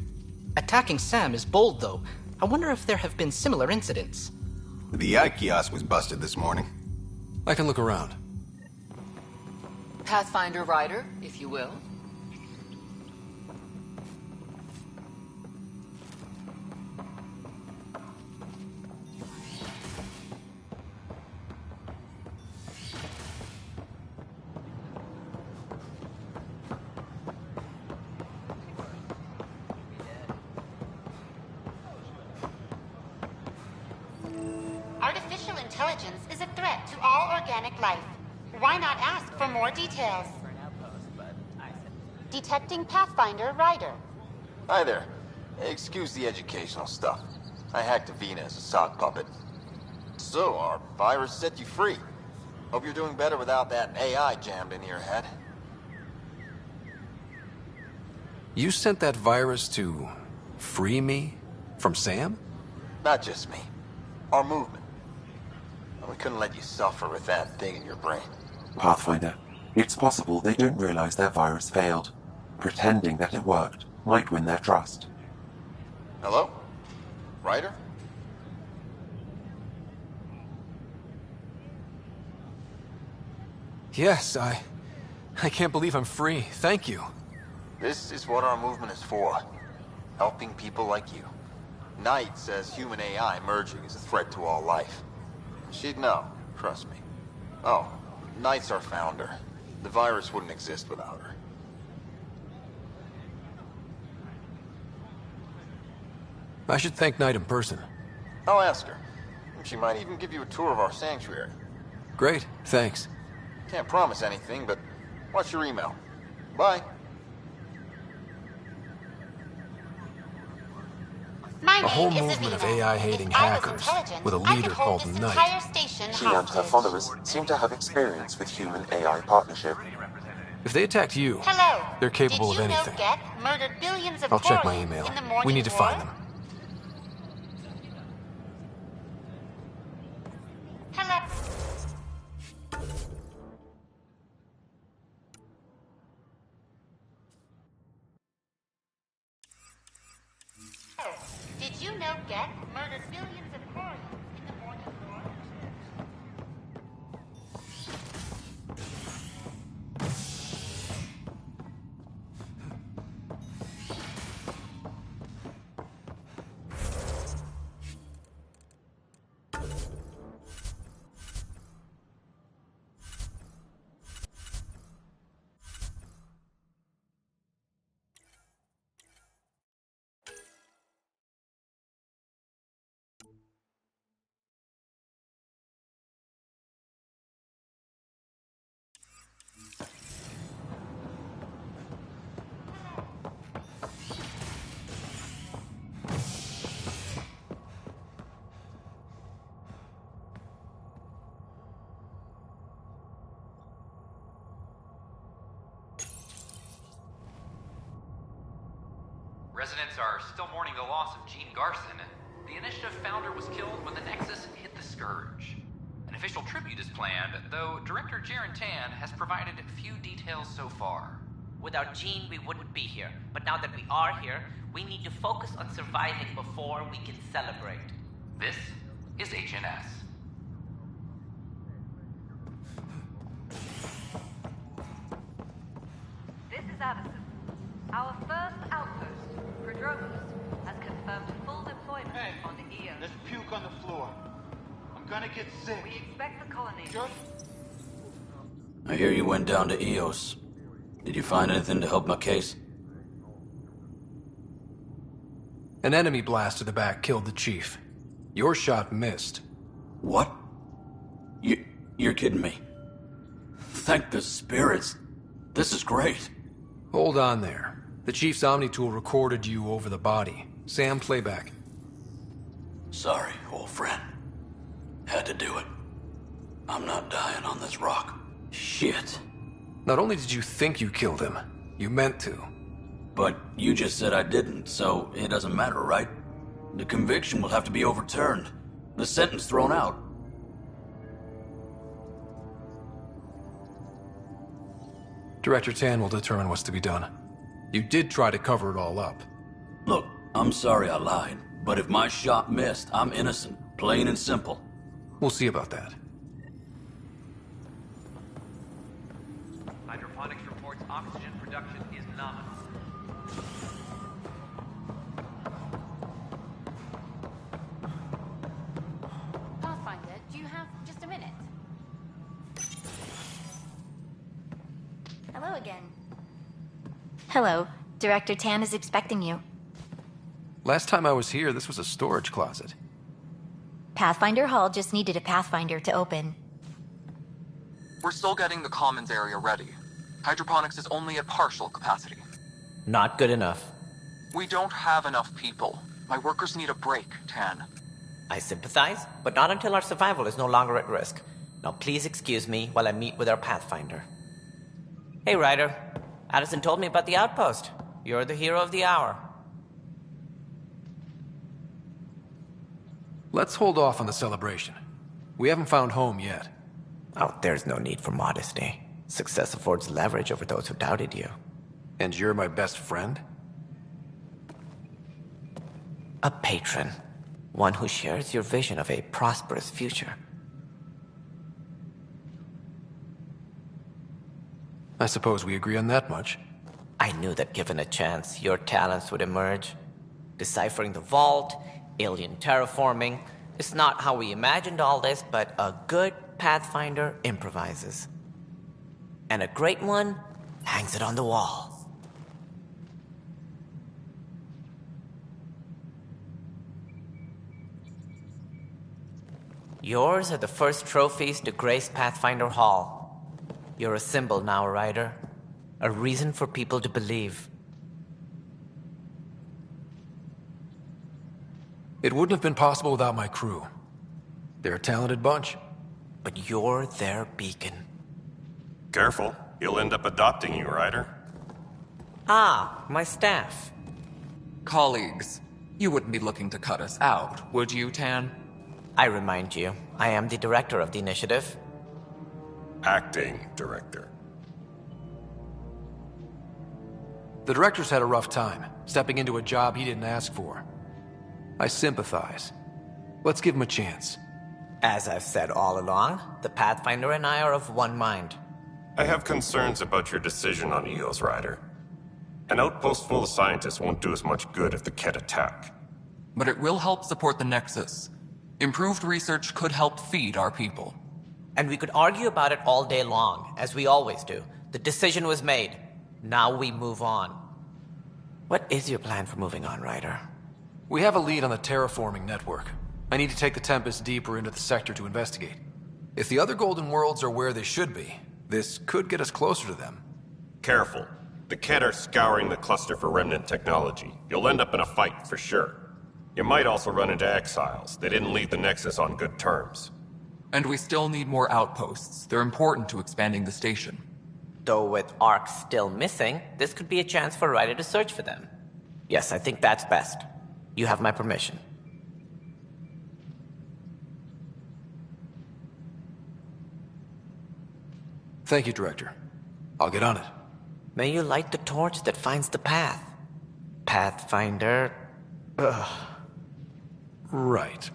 Attacking Sam is bold, though. I wonder if there have been similar incidents. The AI kiosk was busted this morning. I can look around. Pathfinder Rider, if you will. Artificial intelligence is a threat to all organic life. Why not ask for more details? Detecting Pathfinder Rider. Hi there. Excuse the educational stuff. I hacked Avena as a sock puppet. So, our virus set you free. Hope you're doing better without that AI jammed into your head. You sent that virus to free me from Sam? Not just me. Our movement. We couldn't let you suffer with that thing in your brain. Pathfinder, it's possible they don't realize their virus failed. Pretending that it worked might win their trust. Hello? Ryder? Yes, I can't believe I'm free. Thank you. This is what our movement is for. Helping people like you. Knight says human AI merging is a threat to all life. She'd know, trust me. Oh, Knight's our founder. The virus wouldn't exist without her. I should thank Knight in person. I'll ask her. She might even give you a tour of our sanctuary. Great, thanks. Can't promise anything, but watch your email. Bye. A whole movement of AI-hating hackers with a leader called Knight. She and her followers seem to have experience with human-AI partnership. If they attacked you, they're capable of anything. I'll check my email. We need to find them. Did you know Gek murdered billions of Quarians in the morning war? Residents are still mourning the loss of Gene Garson. The Initiative founder was killed when the Nexus hit the Scourge. An official tribute is planned, though Director Jaren Tan has provided few details so far. Without Gene, we wouldn't be here. But now that we are here, we need to focus on surviving before we can celebrate. This is HNS. This is Addison. Our first outpost, Andromeda, has confirmed full deployment on the EO. Let's puke on the floor. I'm gonna get sick. We expect the colony. I hear you went down to EOS. Did you find anything to help my case? An enemy blast to the back killed the chief. Your shot missed. What? You're kidding me. Thank the spirits. This is great. Hold on there. The chief's Omni tool recorded you over the body. Sam, playback. Sorry, old friend. Had to do it. I'm not dying on this rock. Shit. Not only did you think you killed him, you meant to. But you just said I didn't, so it doesn't matter, right? The conviction will have to be overturned. The sentence thrown out. Director Tan will determine what's to be done. You did try to cover it all up. Look, I'm sorry I lied, but if my shot missed, I'm innocent. Plain and simple. We'll see about that. Hydroponics reports oxygen production is nominal. Pathfinder, do you have just a minute? Hello again. Hello. Director Tan is expecting you. Last time I was here, this was a storage closet. Pathfinder Hall just needed a Pathfinder to open. We're still getting the commons area ready. Hydroponics is only at partial capacity. Not good enough. We don't have enough people. My workers need a break, Tan. I sympathize, but not until our survival is no longer at risk. Now please excuse me while I meet with our Pathfinder. Hey, Ryder. Addison told me about the outpost. You're the hero of the hour. Let's hold off on the celebration. We haven't found home yet. Oh, there's no need for modesty. Success affords leverage over those who doubted you. And you're my best friend? A patron. One who shares your vision of a prosperous future. I suppose we agree on that much. I knew that given a chance, your talents would emerge. Deciphering the vault, alien terraforming. It's not how we imagined all this, but a good Pathfinder improvises. And a great one hangs it on the wall. Yours are the first trophies to grace Pathfinder Hall. You're a symbol now, Ryder. A reason for people to believe. It wouldn't have been possible without my crew. They're a talented bunch. But you're their beacon. Careful. He'll end up adopting you, Ryder. Ah, my staff. Colleagues, you wouldn't be looking to cut us out, would you, Tan? I remind you, I am the director of the initiative. Acting director. The director's had a rough time, stepping into a job he didn't ask for. I sympathize. Let's give him a chance. As I've said all along, the Pathfinder and I are of one mind. I have concerns about your decision on EOS, Ryder. An outpost full of scientists won't do us much good if the Kett attack. But it will help support the Nexus. Improved research could help feed our people. And we could argue about it all day long, as we always do. The decision was made. Now we move on. What is your plan for moving on, Ryder? We have a lead on the terraforming network. I need to take the Tempest deeper into the sector to investigate. If the other Golden Worlds are where they should be, this could get us closer to them. Careful. The Kett are scouring the cluster for remnant technology. You'll end up in a fight, for sure. You might also run into exiles. They didn't leave the Nexus on good terms. And we still need more outposts. They're important to expanding the station. Though with Ark still missing, this could be a chance for Ryder to search for them. Yes, I think that's best. You have my permission. Thank you, Director. I'll get on it. May you light the torch that finds the path. Pathfinder. Ugh. Right.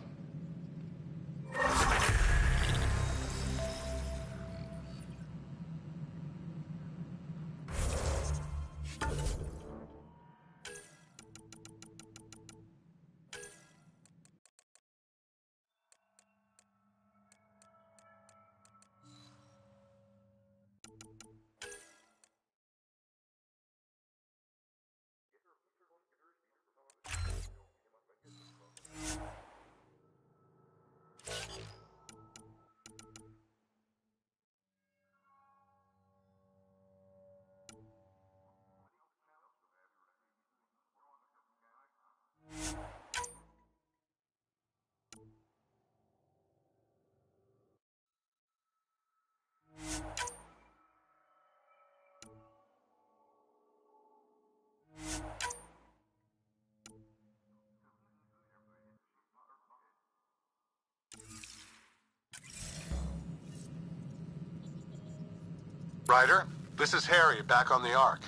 Ryder, this is Harry, back on the Ark.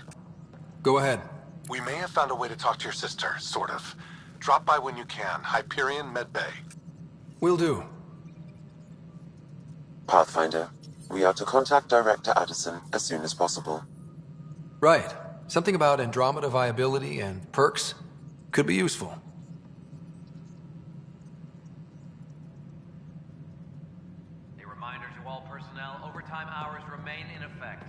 Go ahead. We may have found a way to talk to your sister, sort of. Drop by when you can. Hyperion Medbay. Will do. Pathfinder, we are to contact Director Addison as soon as possible. Right. Something about Andromeda viability and perks could be useful. A reminder to all personnel, overtime hours remain in effect.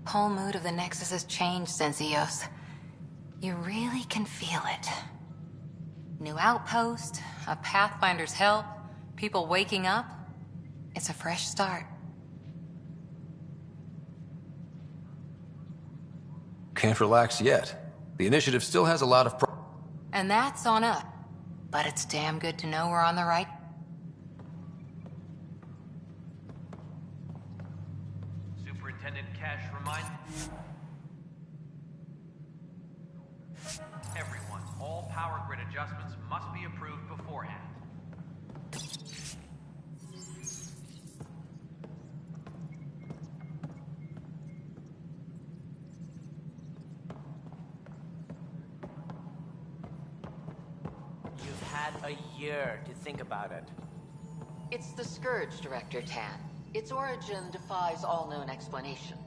Whole mood of the Nexus has changed since Eos. You really can feel it. New outpost, a Pathfinder's help, people waking up. It's a fresh start. Can't relax yet. The initiative still has a lot of And that's on us. But it's damn good to know we're on the right. Superintendent Cash remind everyone, all power grid adjustments must be approved beforehand. You've had a year to think about it. It's the Scourge, Director Tan. Its origin defies all known explanation.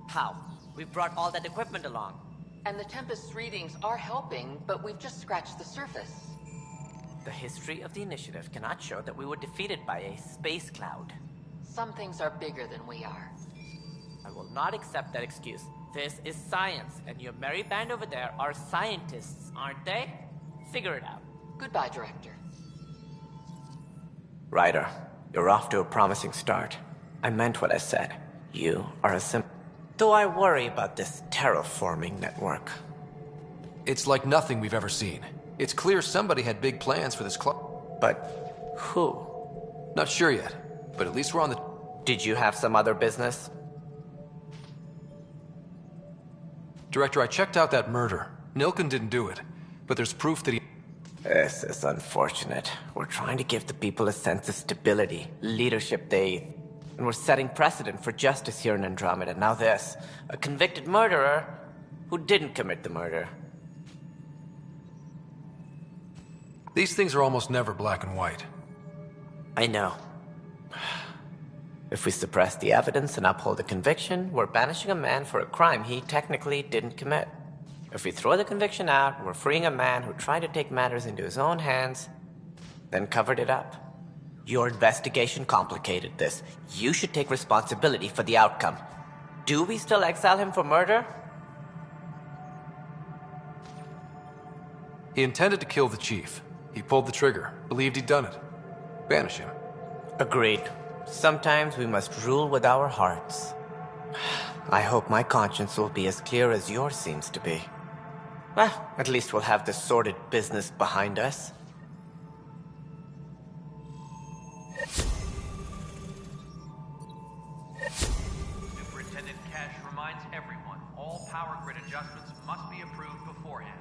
How? We've brought all that equipment along. And the Tempest's readings are helping, but we've just scratched the surface. The history of the initiative cannot show that we were defeated by a space cloud. Some things are bigger than we are. I will not accept that excuse. This is science, and your merry band over there are scientists, aren't they? Figure it out. Goodbye, Director. Ryder, you're off to a promising start. I meant what I said. You are a Though I worry about this terraforming network. It's like nothing we've ever seen. It's clear somebody had big plans for this club. But who? Not sure yet, but at least we're on the... Did you have some other business? Director, I checked out that murder. Nilken didn't do it, but there's proof that he... This is unfortunate. We're trying to give the people a sense of stability, leadership and we're setting precedent for justice here in Andromeda. Now this, a convicted murderer who didn't commit the murder. These things are almost never black and white. I know. If we suppress the evidence and uphold the conviction, we're banishing a man for a crime he technically didn't commit. If we throw the conviction out, we're freeing a man who tried to take matters into his own hands, then covered it up. Your investigation complicated this. You should take responsibility for the outcome. Do we still exile him for murder? He intended to kill the chief. He pulled the trigger, believed he'd done it. Banish him. Agreed. Sometimes we must rule with our hearts. I hope my conscience will be as clear as yours seems to be. Well, at least we'll have this sordid business behind us. Superintendent Cash reminds everyone all power grid adjustments must be approved beforehand.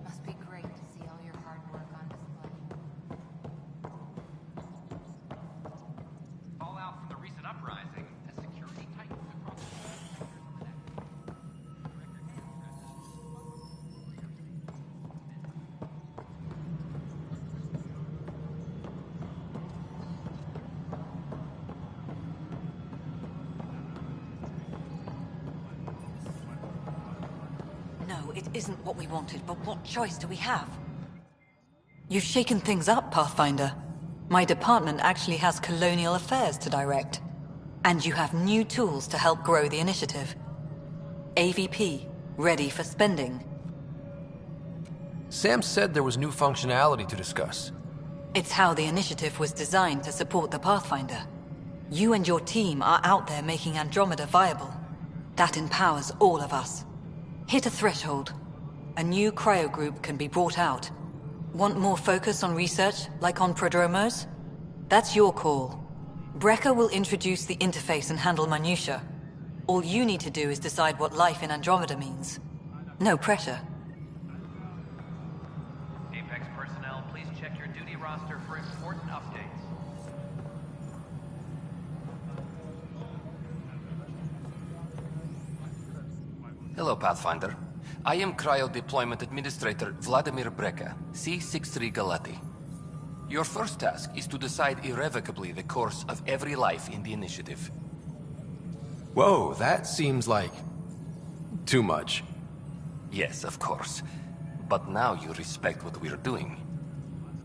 Must be great to see all your hard work on display. Fallout from the recent uprising as security tightens across No, it isn't what we wanted, but what choice do we have? You've shaken things up, Pathfinder. My department actually has colonial affairs to direct. And you have new tools to help grow the initiative. AVP, ready for spending. Sam said there was new functionality to discuss. It's how the initiative was designed to support the Pathfinder. You and your team are out there making Andromeda viable. That empowers all of us. Hit a threshold. A new cryo group can be brought out. Want more focus on research, like on Prodromos? That's your call. Brecker will introduce the interface and handle minutiae. All you need to do is decide what life in Andromeda means. No pressure. Apex personnel, please check your duty roster for important updates. Hello, Pathfinder. I am Cryo Deployment Administrator Vladimir Breca, C-63 Galati. Your first task is to decide irrevocably the course of every life in the initiative. Whoa, that seems like... too much. Yes, of course. But now you respect what we're doing.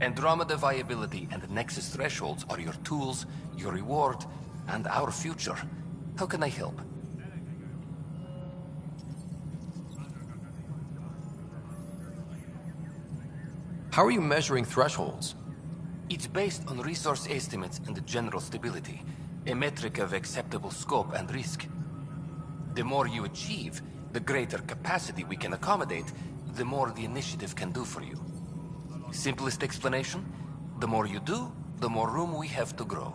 Andromeda viability and Nexus thresholds are your tools, your reward, and our future. How can I help? How are you measuring thresholds? It's based on resource estimates and general stability, a metric of acceptable scope and risk. The more you achieve, the greater capacity we can accommodate, the more the initiative can do for you. Simplest explanation, the more you do, the more room we have to grow.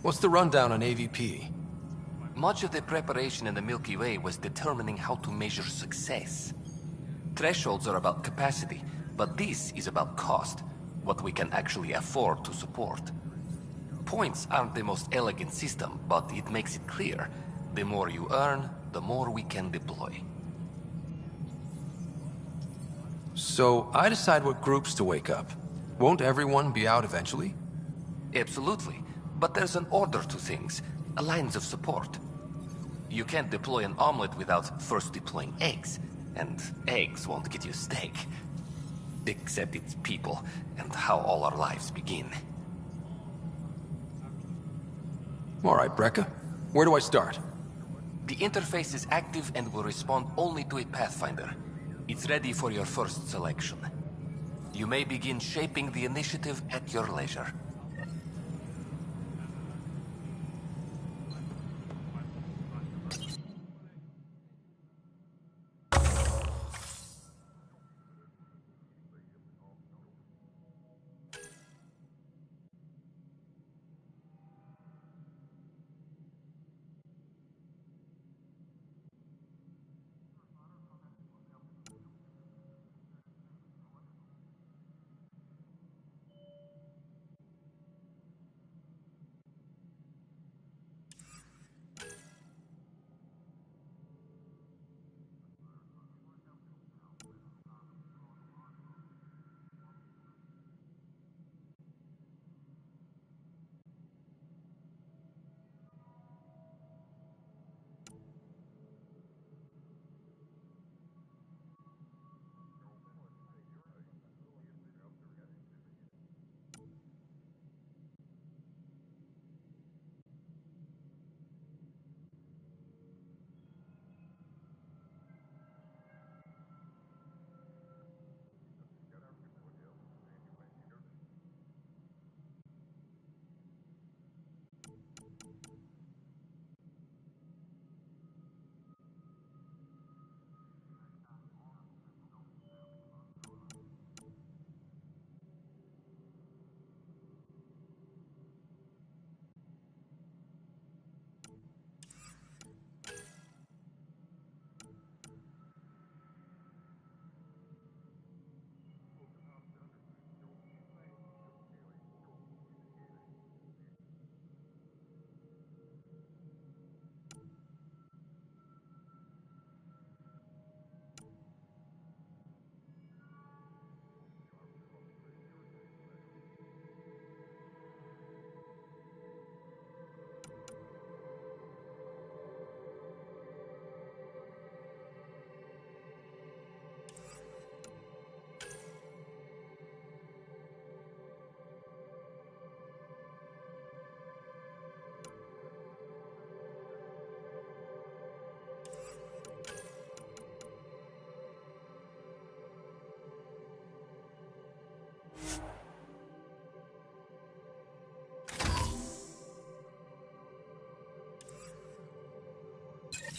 What's the rundown on AVP? Much of the preparation in the Milky Way was determining how to measure success. Thresholds are about capacity, but this is about cost, what we can actually afford to support. Points aren't the most elegant system, but it makes it clear. The more you earn, the more we can deploy. So, I decide what groups to wake up. Won't everyone be out eventually? Absolutely. But there's an order to things, lines of support. You can't deploy an omelet without first deploying eggs. And eggs won't get you steak. Except it's people, and how all our lives begin. Alright, Breca. Where do I start? The interface is active and will respond only to a Pathfinder. It's ready for your first selection. You may begin shaping the initiative at your leisure.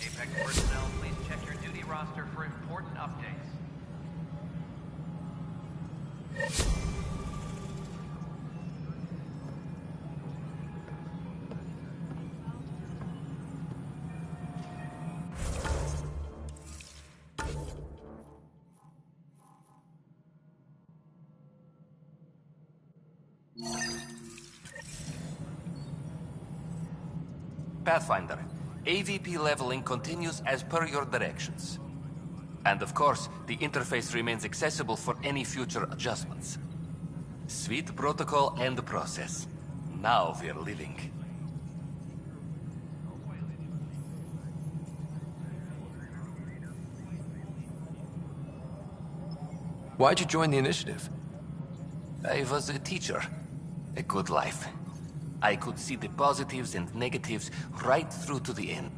Apex personnel, please check your duty roster for important updates. Pathfinder, AVP leveling continues as per your directions. And of course, the interface remains accessible for any future adjustments. Sweet protocol and process. Now we're living. Why'd you join the initiative? I was a teacher. A good life. I could see the positives and negatives right through to the end.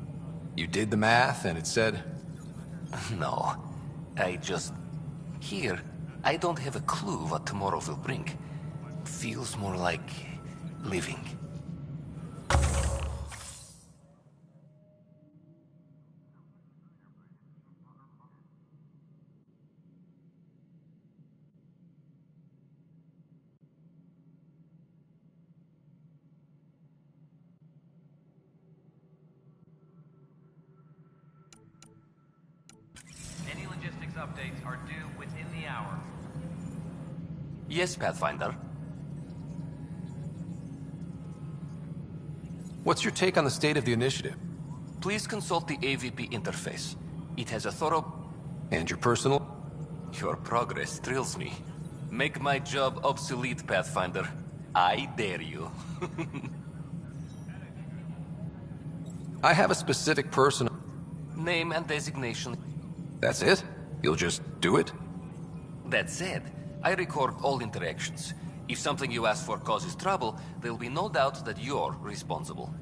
You did the math and it said... No. I just... Here, I don't have a clue what tomorrow will bring. Feels more like... living. Any logistics updates are due within the hour. Yes, Pathfinder. What's your take on the state of the initiative? Please consult the AVP interface. It has a thorough... And your personal? Your progress thrills me. Make my job obsolete, Pathfinder. I dare you. I have a specific person... Name and designation. That's it? You'll just do it? That said, I record all interactions. If something you ask for causes trouble, there'll be no doubt that you're responsible.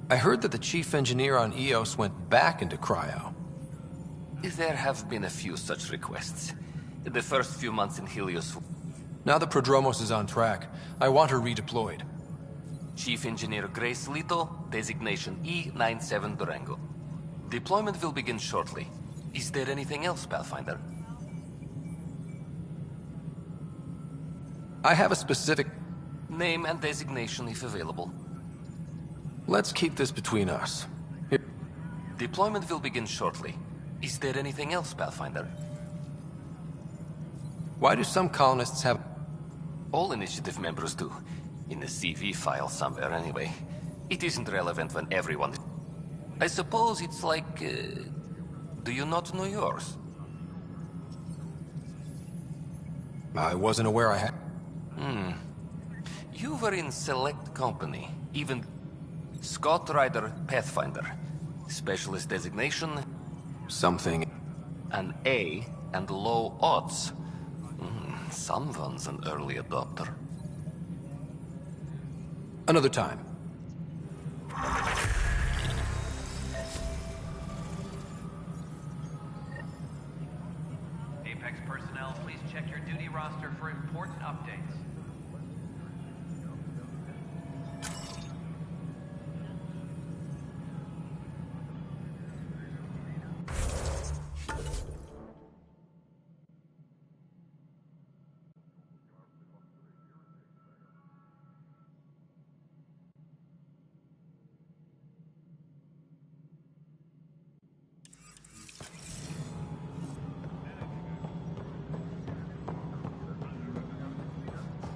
I heard that the chief engineer on EOS went back into cryo. There have been a few such requests. The first few months in Helios... Now the Prodromos is on track. I want her redeployed. Chief Engineer Grace Lito, designation E97 Durango. Deployment will begin shortly. Is there anything else, Pathfinder? I have a specific... Name and designation if available. Let's keep this between us. Here. Deployment will begin shortly. Is there anything else, Pathfinder? Why do some colonists have... All Initiative members do. In the CV file somewhere, anyway. It isn't relevant when everyone... I suppose it's like... do you not know yours? I wasn't aware I had... You were in select company. Even... Scott Ryder Pathfinder. Specialist designation... Something... An A and low odds. Someone's an early adopter. Another time. Apex personnel, please check your duty roster for important updates.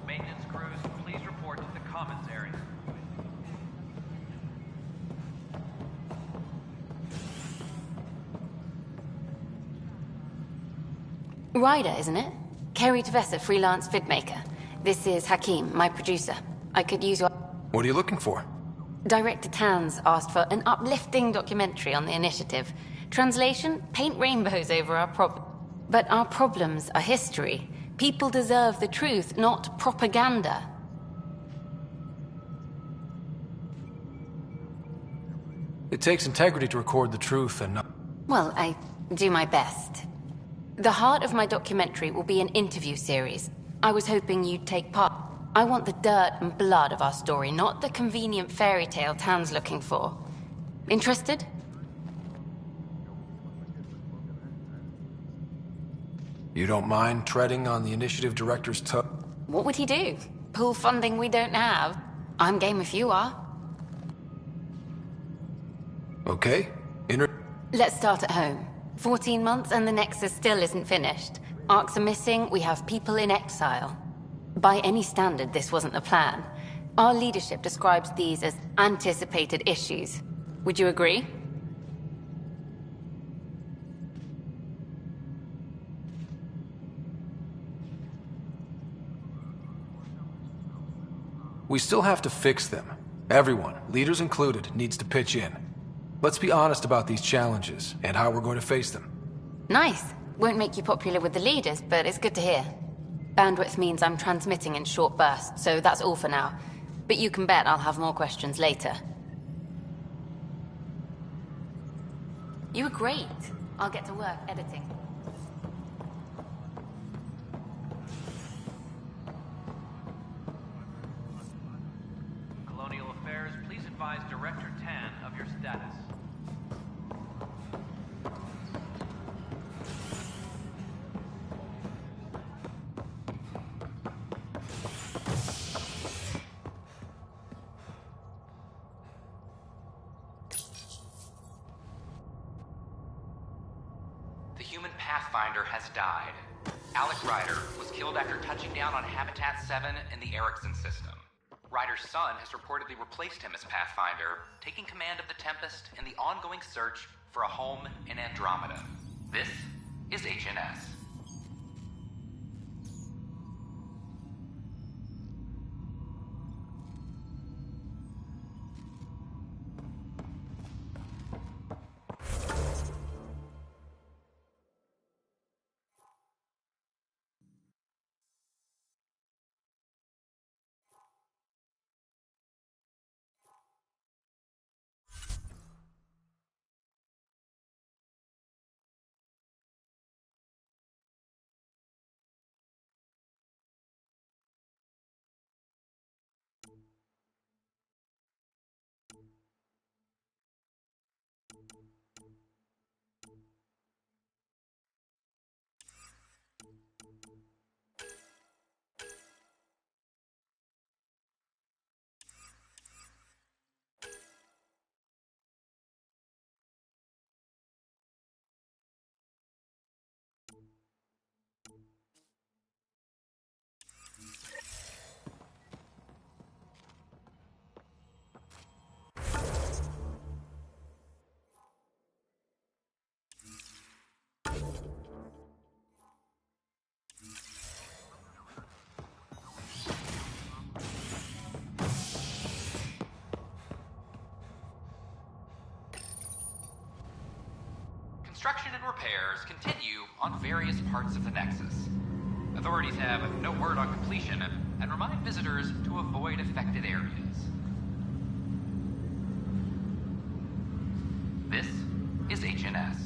Maintenance crews, please report to the commons area. Ryder, isn't it? Kerry Tavessa, freelance vidmaker. This is Hakim, my producer. I could use your... What are you looking for? Director Tans asked for an uplifting documentary on the initiative. Translation, paint rainbows over our But our problems are history. People deserve the truth, not propaganda. It takes integrity to record the truth and not... Well, I do my best. The heart of my documentary will be an interview series. I was hoping you'd take part. I want the dirt and blood of our story, not the convenient fairy tale Tan's looking for. Interested? You don't mind treading on the initiative director's toe? What would he do? Pool funding we don't have? I'm game if you are. Okay. Let's start at home. 14 months and the Nexus still isn't finished. Arcs are missing, we have people in exile. By any standard, this wasn't the plan. Our leadership describes these as anticipated issues. Would you agree? We still have to fix them. Everyone, leaders included, needs to pitch in. Let's be honest about these challenges and how we're going to face them. Nice. Won't make you popular with the leaders, but it's good to hear. Bandwidth means I'm transmitting in short bursts, so that's all for now. But you can bet I'll have more questions later. You were great. I'll get to work editing. Colonial Affairs, please advise Director Tan of your status. The human Pathfinder has died. Alec Ryder was killed after touching down on Habitat 7 in the Erickson system. Ryder's son has reportedly replaced him as Pathfinder, taking command of the Tempest in the ongoing search for a home in Andromeda. This is HNS. Construction and repairs continue on various parts of the Nexus. Authorities have no word on completion and remind visitors to avoid affected areas. This is HNS.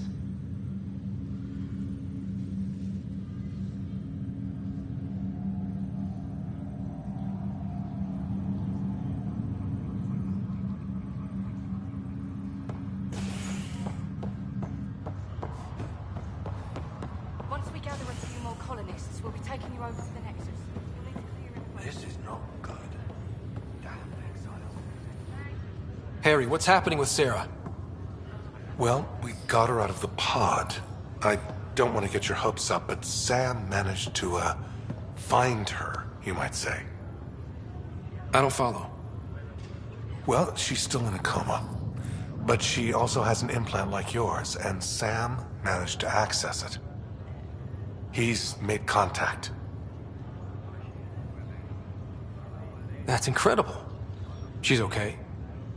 Once we gather a few more colonists, we'll be taking you over to the Nexus. You'll need to clear it. This is not good. Damn exiles. Harry, what's happening with Sarah? Well, we got her out of the pod. I don't want to get your hopes up, but Sam managed to, find her, you might say. I don't follow. Well, she's still in a coma. But she also has an implant like yours, and Sam managed to access it. He's made contact. That's incredible. She's okay.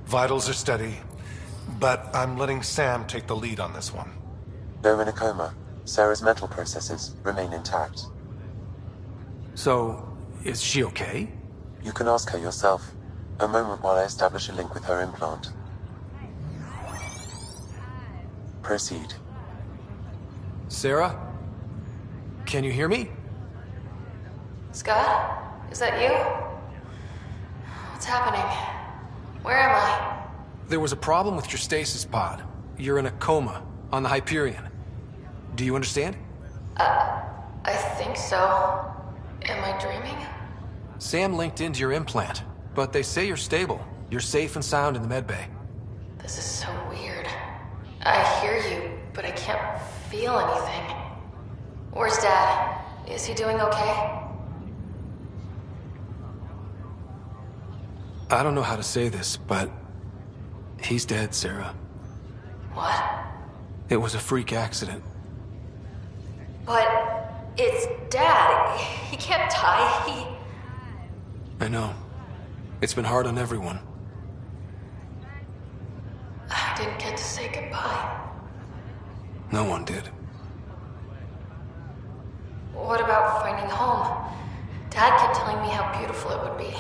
Vitals are steady, but I'm letting Sam take the lead on this one. Though in a coma, Sarah's mental processes remain intact. So, is she okay? You can ask her yourself. A moment while I establish a link with her implant. Proceed. Sarah? Can you hear me? Scott? Is that you? What's happening? Where am I? There was a problem with your stasis pod. You're in a coma on the Hyperion. Do you understand? I think so. Am I dreaming? Sam linked into your implant, but they say you're stable. You're safe and sound in the medbay. This is so weird. I hear you, but I can't feel anything. Where's Dad? Is he doing okay? I don't know how to say this, but he's dead, Sarah. What? It was a freak accident. But it's Dad. He can't die. I know. It's been hard on everyone. I didn't get to say goodbye. No one did. What about finding home? Dad kept telling me how beautiful it would be.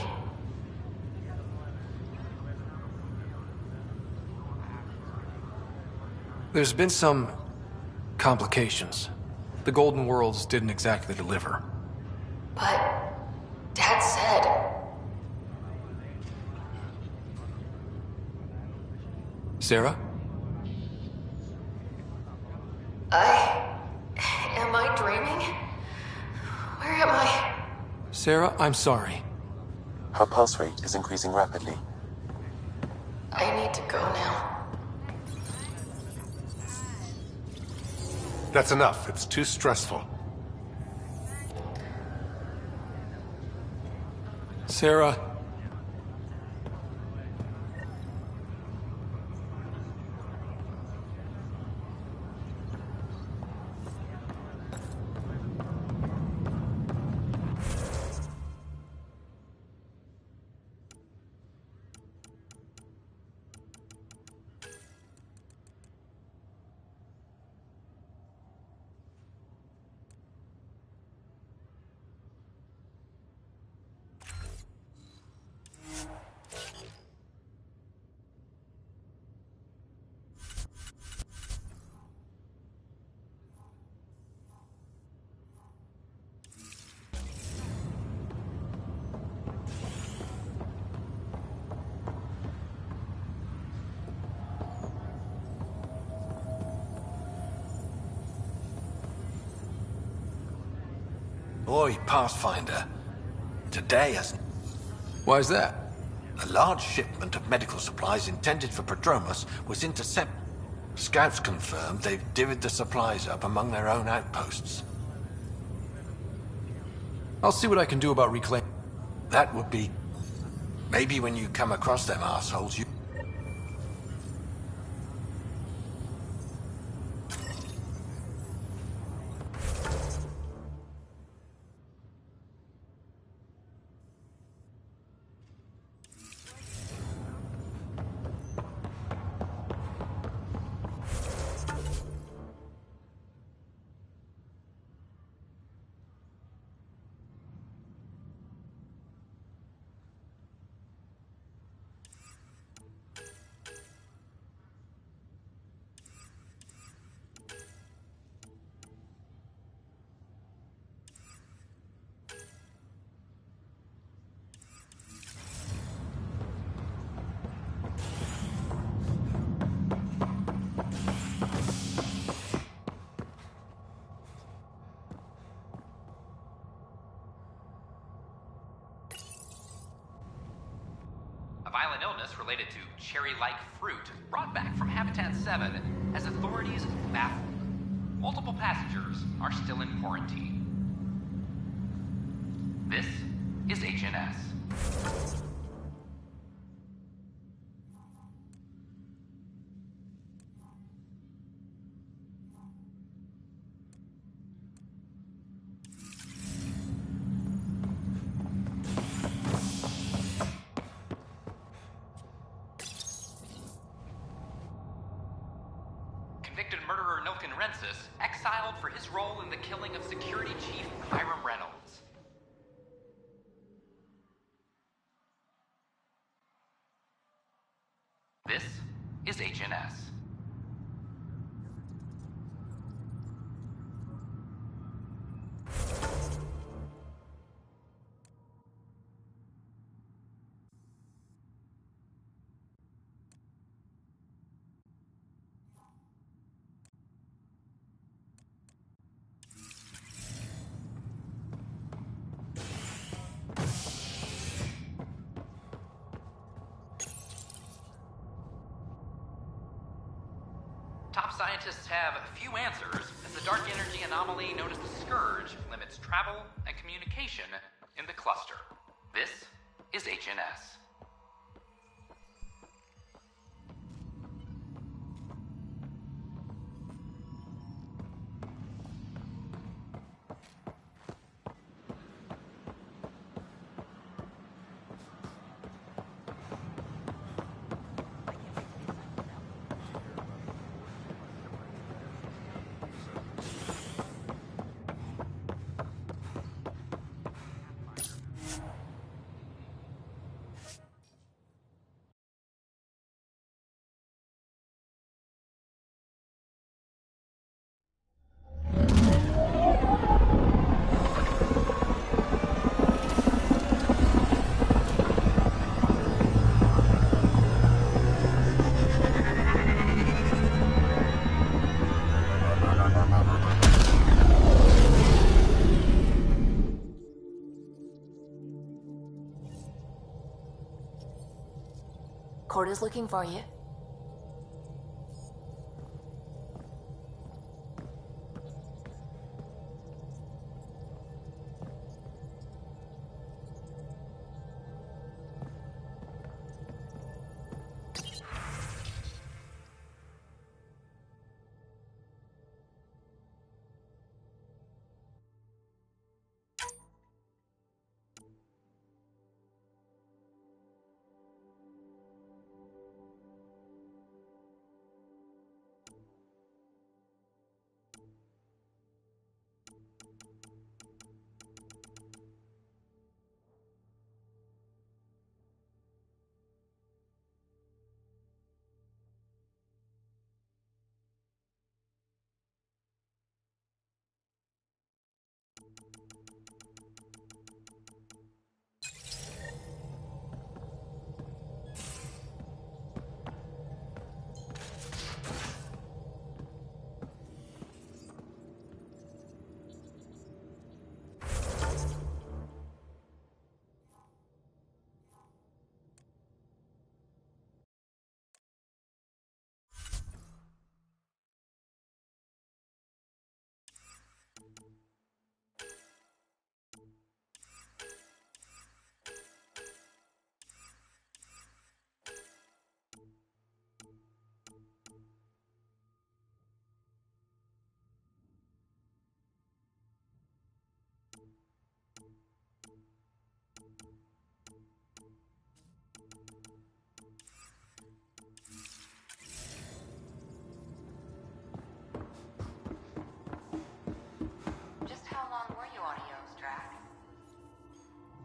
There's been some complications. The Golden Worlds didn't exactly deliver. But Dad said... Sarah? Am I dreaming? Where am I? Sarah, I'm sorry. Her pulse rate is increasing rapidly. I need to go now. That's enough. It's too stressful. Sarah. Boy, Pathfinder. Today has... Why is that? A large shipment of medical supplies intended for Prodromus was intercepted. Scouts confirmed they've divvied the supplies up among their own outposts. I'll see what I can do about reclaiming. That would be... Maybe when you come across them assholes, you... A violent illness related to cherry-like fruit brought back from Habitat 7 has authorities baffled. Multiple passengers are still in quarantine. This is HNS. Convicted murderer Nilken Rensis exiled for his role in the killing of Security Chief Hiram Reynolds. This is HNS. scientists have few answers, as the dark energy anomaly known as the Scourge limits travel and communication in the cluster. This is HNS. Corda's looking for you.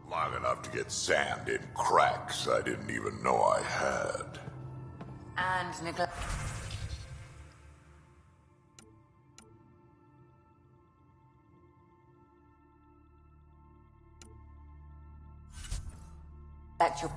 Long enough to get sand in cracks I didn't even know I had. And neglect. That's your.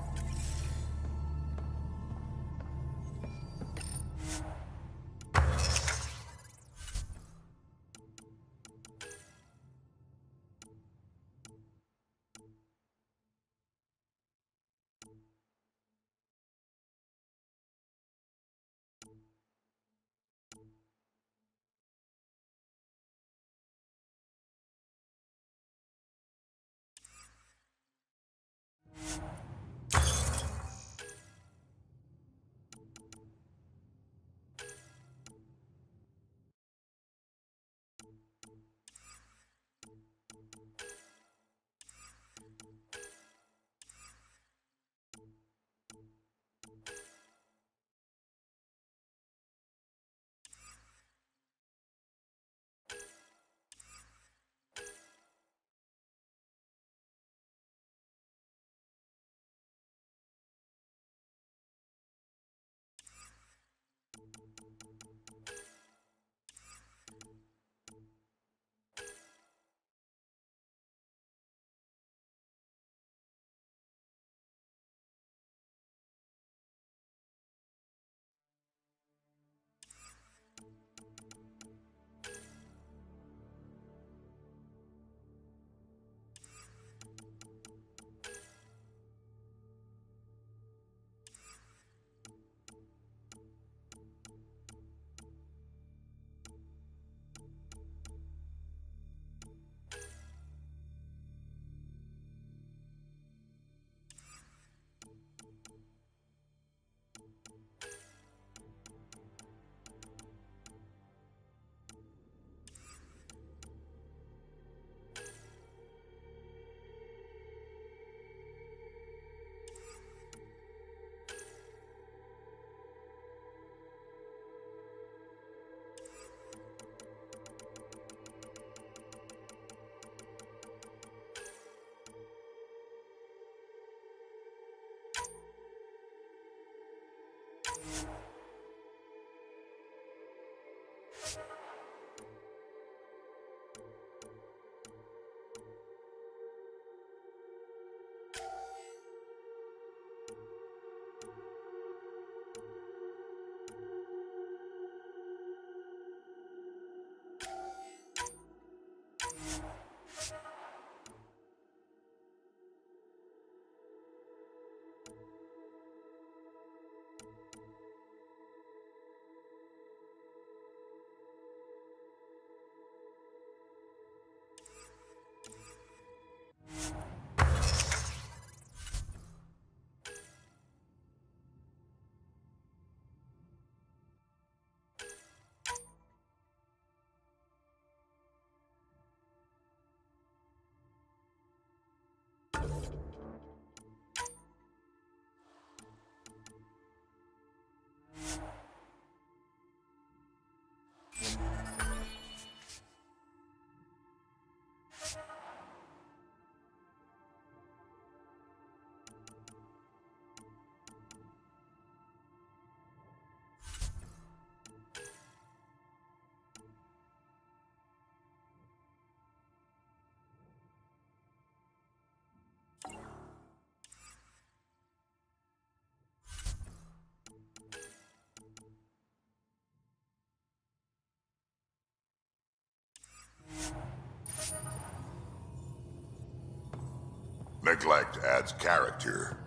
Neglect adds character.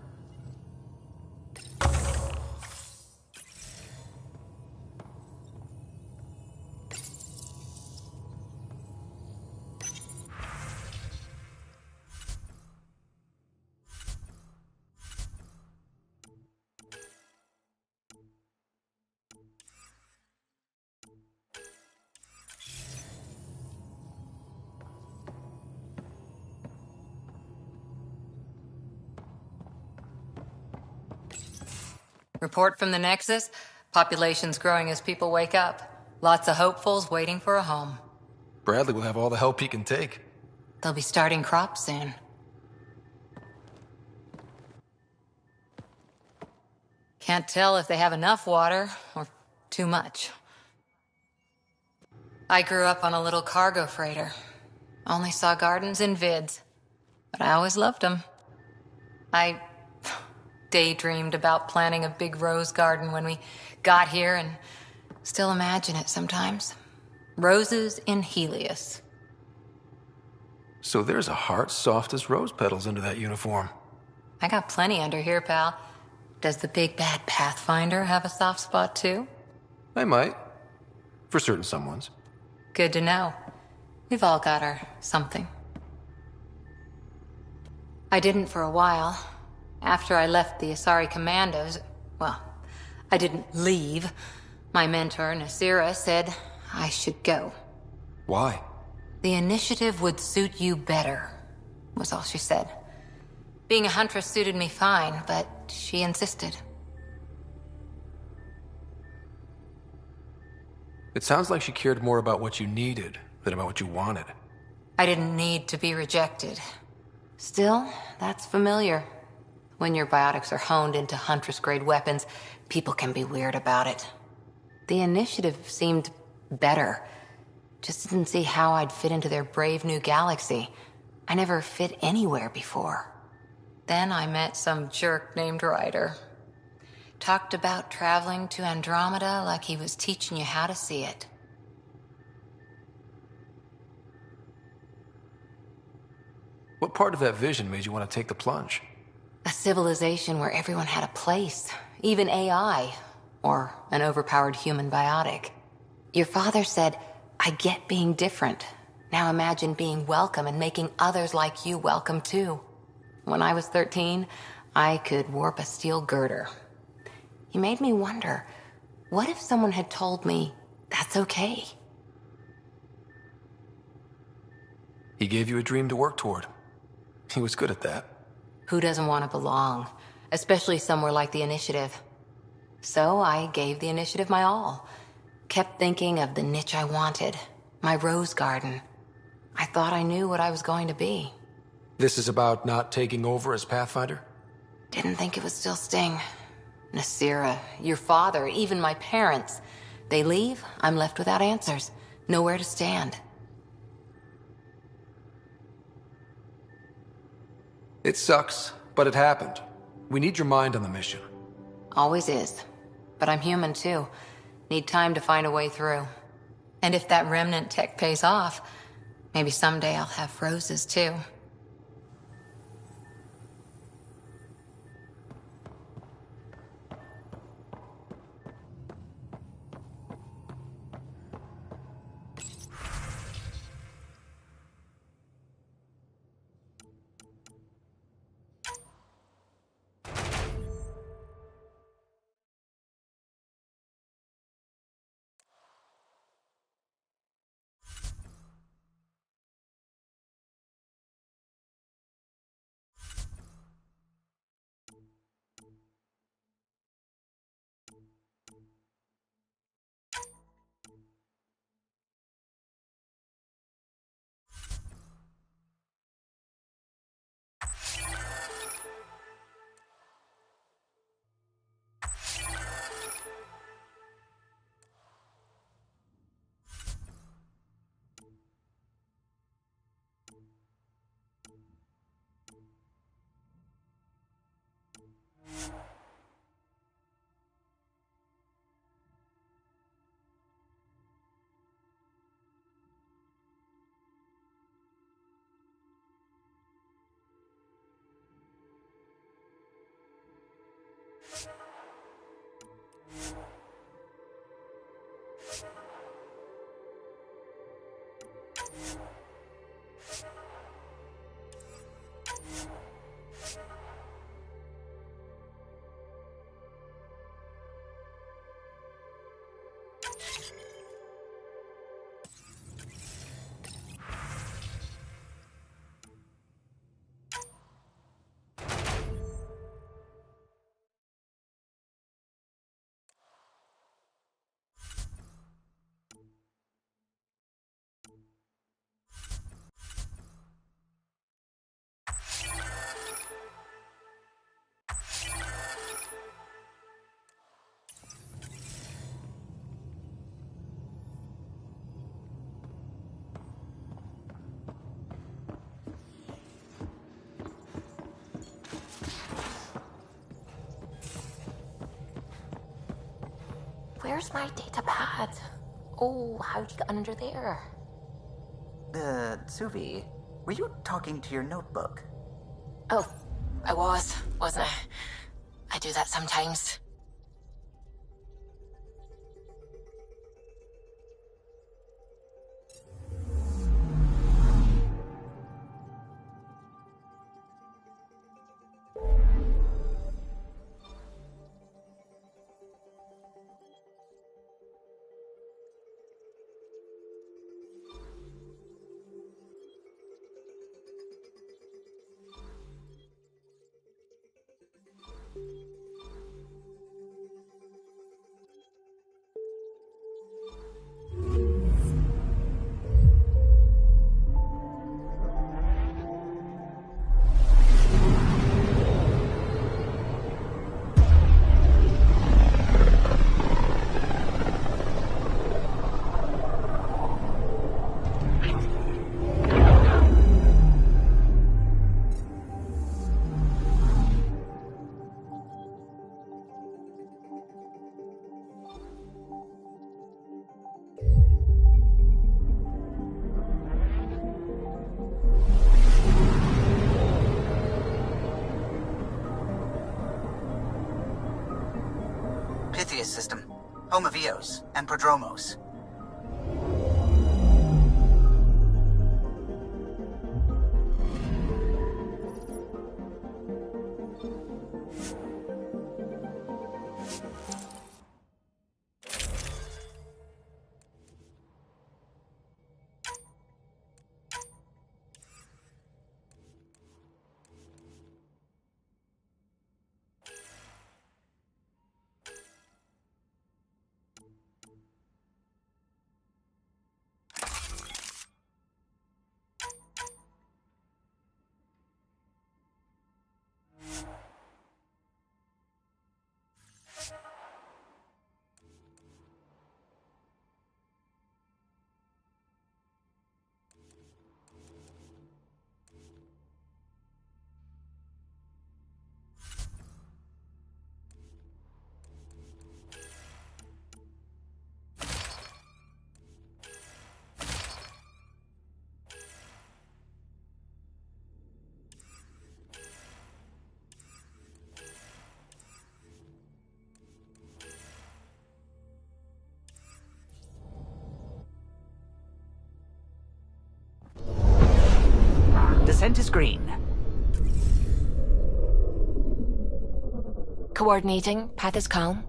Report from the Nexus. Population's growing as people wake up. Lots of hopefuls waiting for a home. Bradley will have all the help he can take. They'll be starting crops soon. Can't tell if they have enough water or too much. I grew up on a little cargo freighter. Only saw gardens in vids, but I always loved them. I daydreamed about planting a big rose garden when we got here and still imagine it sometimes. Roses in Helios. So there's a heart soft as rose petals under that uniform. I got plenty under here, pal. Does the big bad Pathfinder have a soft spot too? I might. For certain someones. Good to know. We've all got our something. I didn't for a while. After I left the Asari Commandos, well, I didn't leave. My mentor, Nasira, said I should go. Why? The initiative would suit you better, was all she said. Being a huntress suited me fine, but she insisted. It sounds like she cared more about what you needed than about what you wanted. I didn't need to be rejected. Still, that's familiar. When your biotics are honed into Huntress-grade weapons, people can be weird about it. The initiative seemed better. Just didn't see how I'd fit into their brave new galaxy. I never fit anywhere before. Then I met some jerk named Ryder. Talked about traveling to Andromeda like he was teaching you how to see it. What part of that vision made you want to take the plunge? A civilization where everyone had a place, even AI, or an overpowered human biotic. Your father said, I get being different. Now imagine being welcome and making others like you welcome too. When I was 13, I could warp a steel girder. He made me wonder, what if someone had told me that's okay? He gave you a dream to work toward. He was good at that. Who doesn't want to belong? Especially somewhere like the Initiative. So I gave the Initiative my all. Kept thinking of the niche I wanted. My rose garden. I thought I knew what I was going to be. This is about not taking over as Pathfinder? Didn't think it would still sting. Nasira, your father, even my parents. They leave, I'm left without answers. Nowhere to stand. It sucks, but it happened. We need your mind on the mission. Always is. But I'm human too. Need time to find a way through. And if that remnant tech pays off, maybe someday I'll have roses too. Where's my data pad? Oh, how'd you get under there? Suvi, were you talking to your notebook? Oh, I wasn't I? I do that sometimes. System, home of Eos and Prodromos. Descent is green. Coordinating. Path is calm.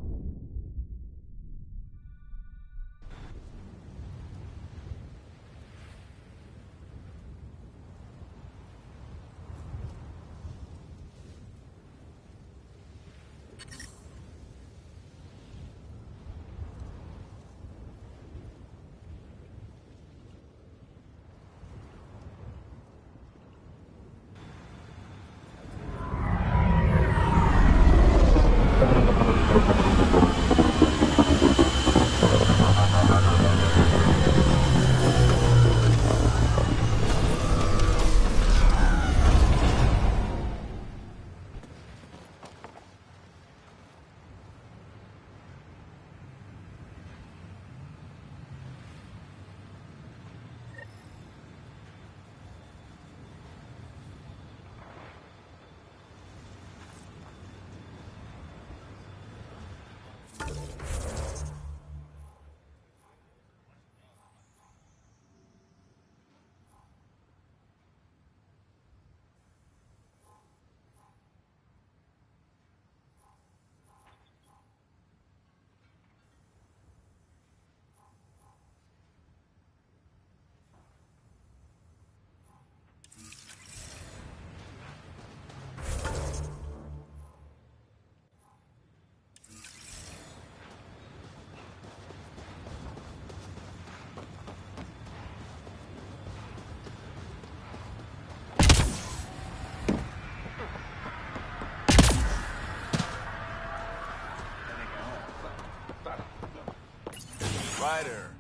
Ryder.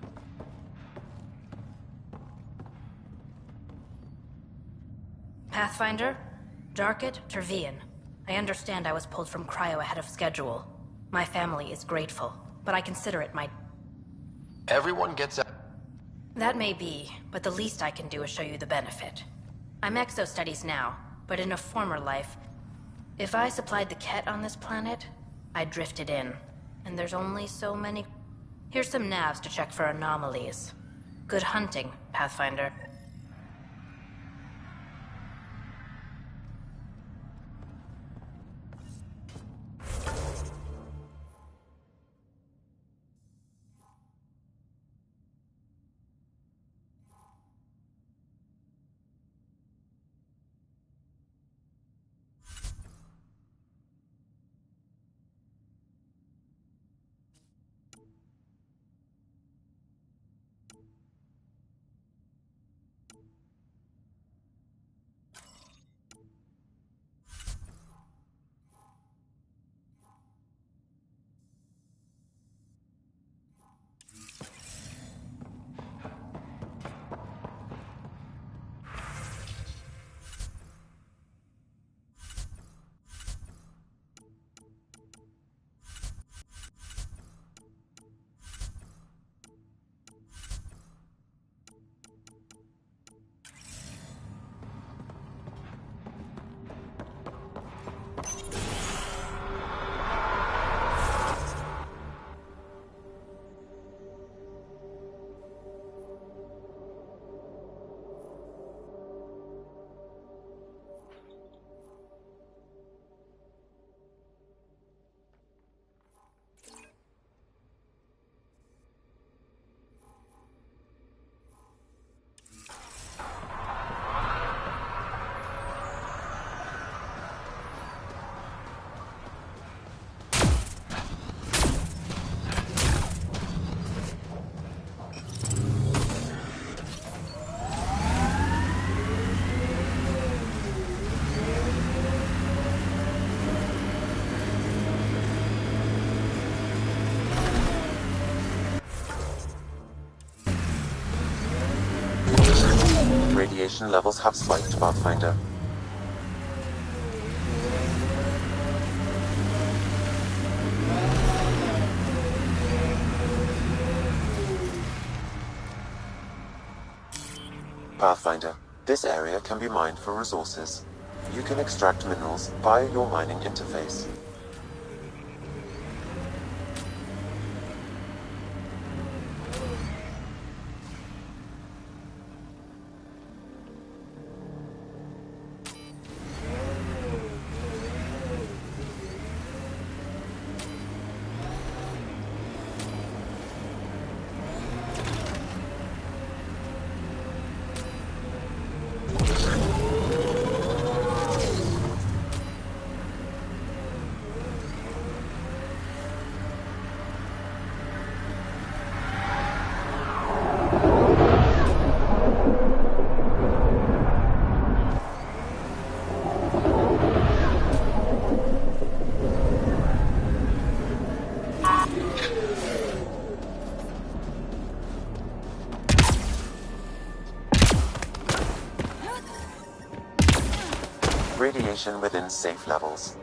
Pathfinder? Darket, Tervian. I understand I was pulled from cryo ahead of schedule. My family is grateful, but I consider it my... Everyone gets out. That may be, but the least I can do is show you the benefit. I'm exo-studies now, but in a former life, if I supplied the Ket on this planet, I drifted in. And there's only so many... Here's some navs to check for anomalies. Good hunting, Pathfinder. Radiation levels have spiked, Pathfinder. Pathfinder, this area can be mined for resources. You can extract minerals via your mining interface. Radiation within safe levels.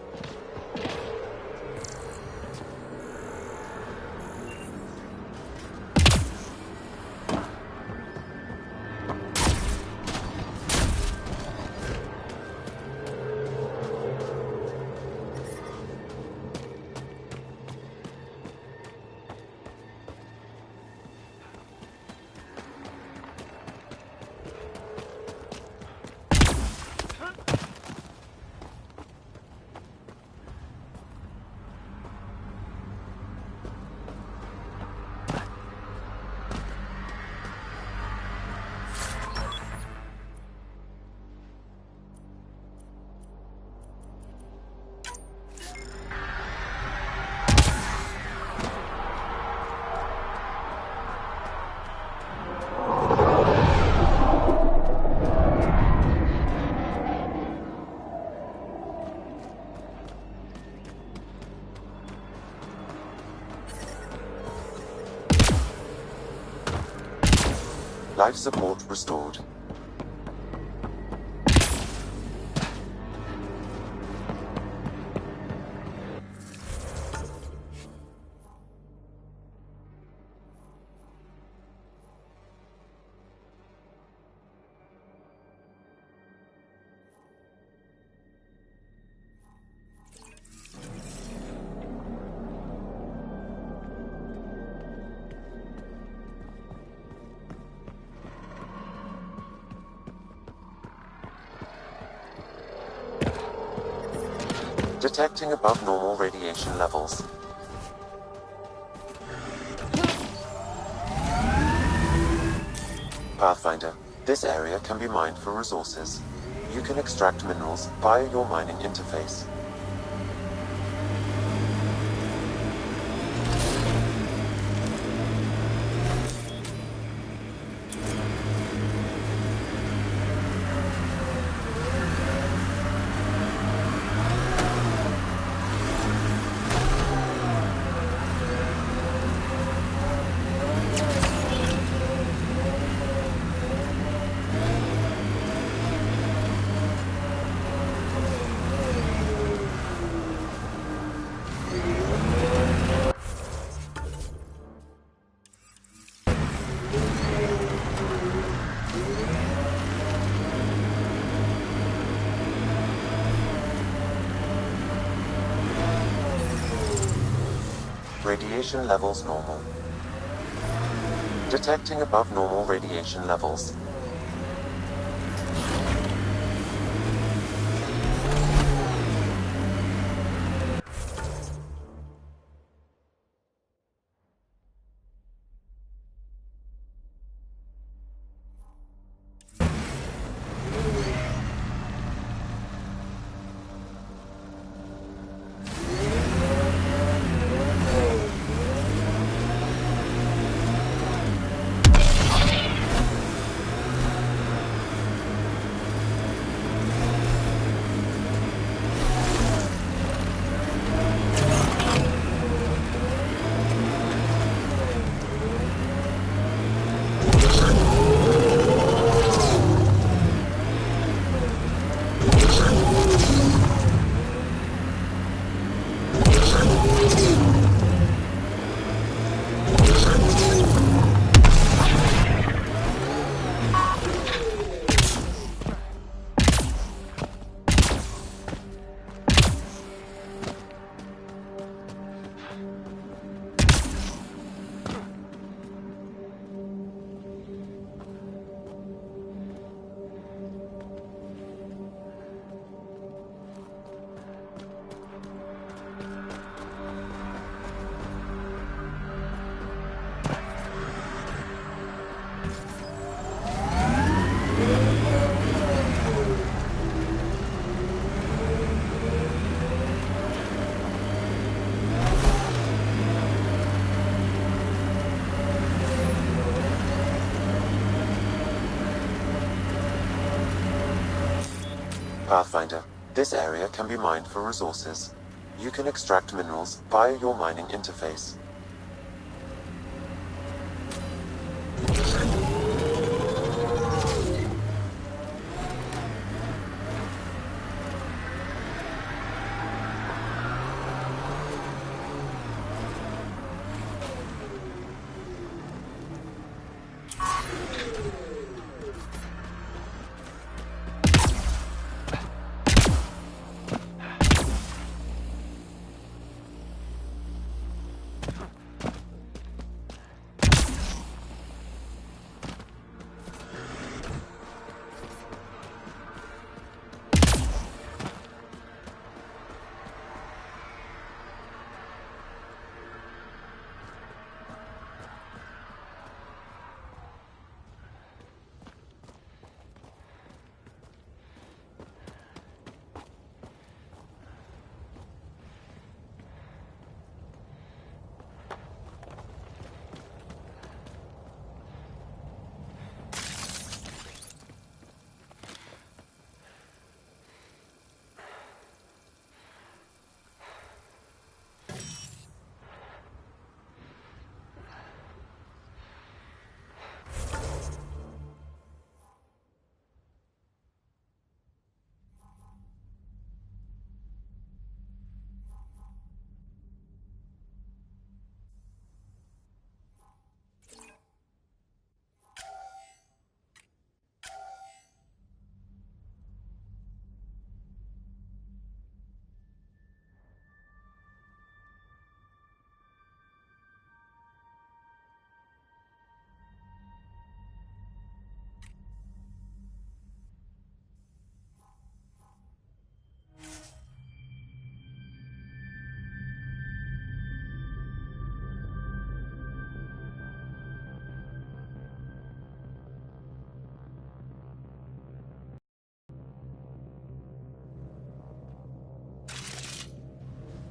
Life support restored. Detecting above normal radiation levels. Pathfinder, this area can be mined for resources. You can extract minerals via your mining interface. Radiation levels normal. Detecting above normal radiation levels. Pathfinder, this area can be mined for resources. You can extract minerals via your mining interface.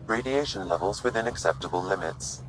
Radiation levels within acceptable limits.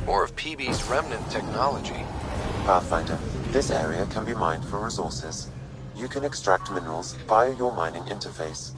More of PB's remnant technology. Pathfinder, this area can be mined for resources. You can extract minerals via your mining interface.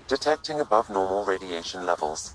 Detecting above normal radiation levels.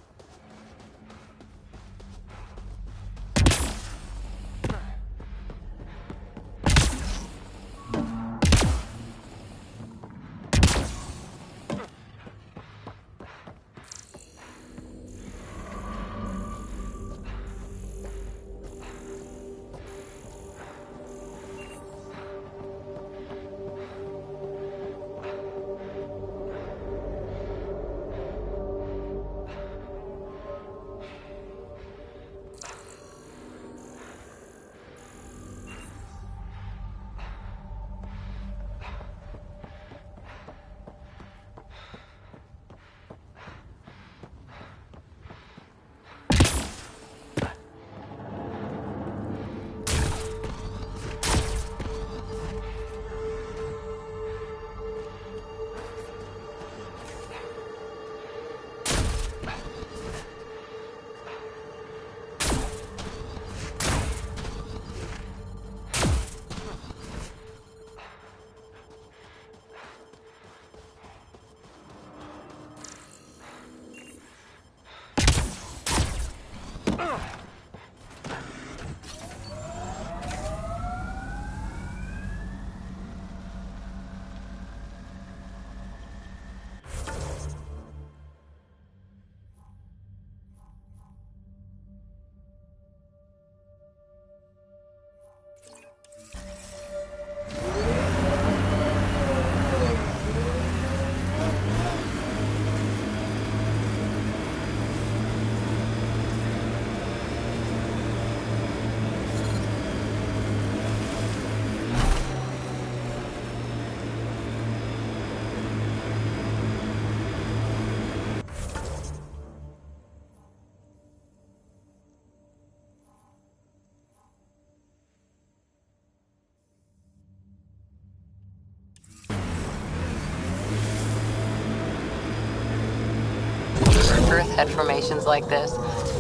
Earth had formations like this.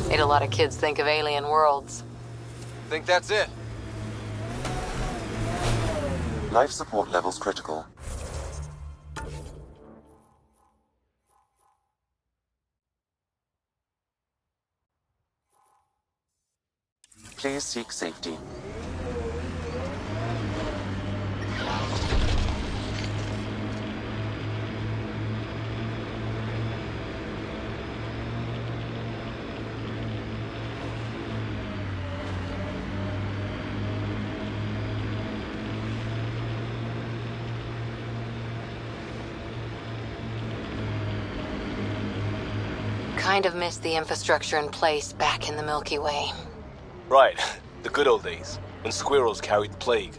Made a lot of kids think of alien worlds. Think that's it? Life support levels critical. Please seek safety. Kind of missed the infrastructure in place back in the Milky Way. Right. The good old days, when squirrels carried the plague.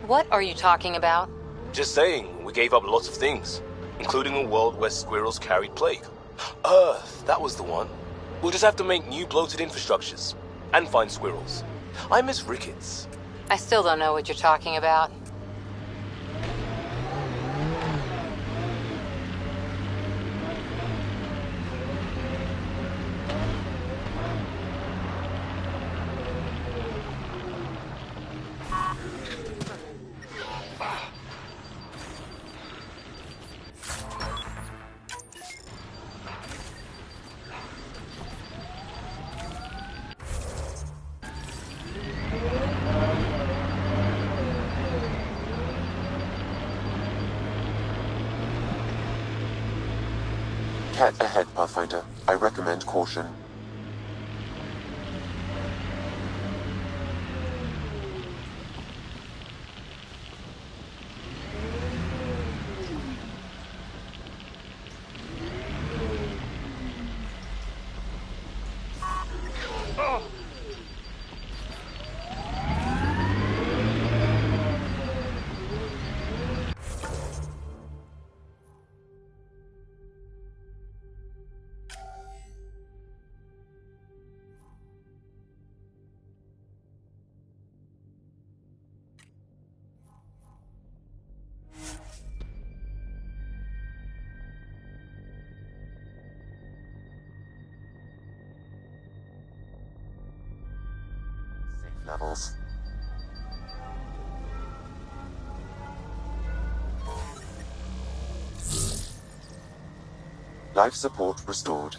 What are you talking about? Just saying, we gave up lots of things, including a world where squirrels carried plague. Earth, that was the one. We'll just have to make new bloated infrastructures, and find squirrels. I miss rickets. I still don't know what you're talking about. Cat ahead, Pathfinder. I recommend caution. Levels. Life support restored.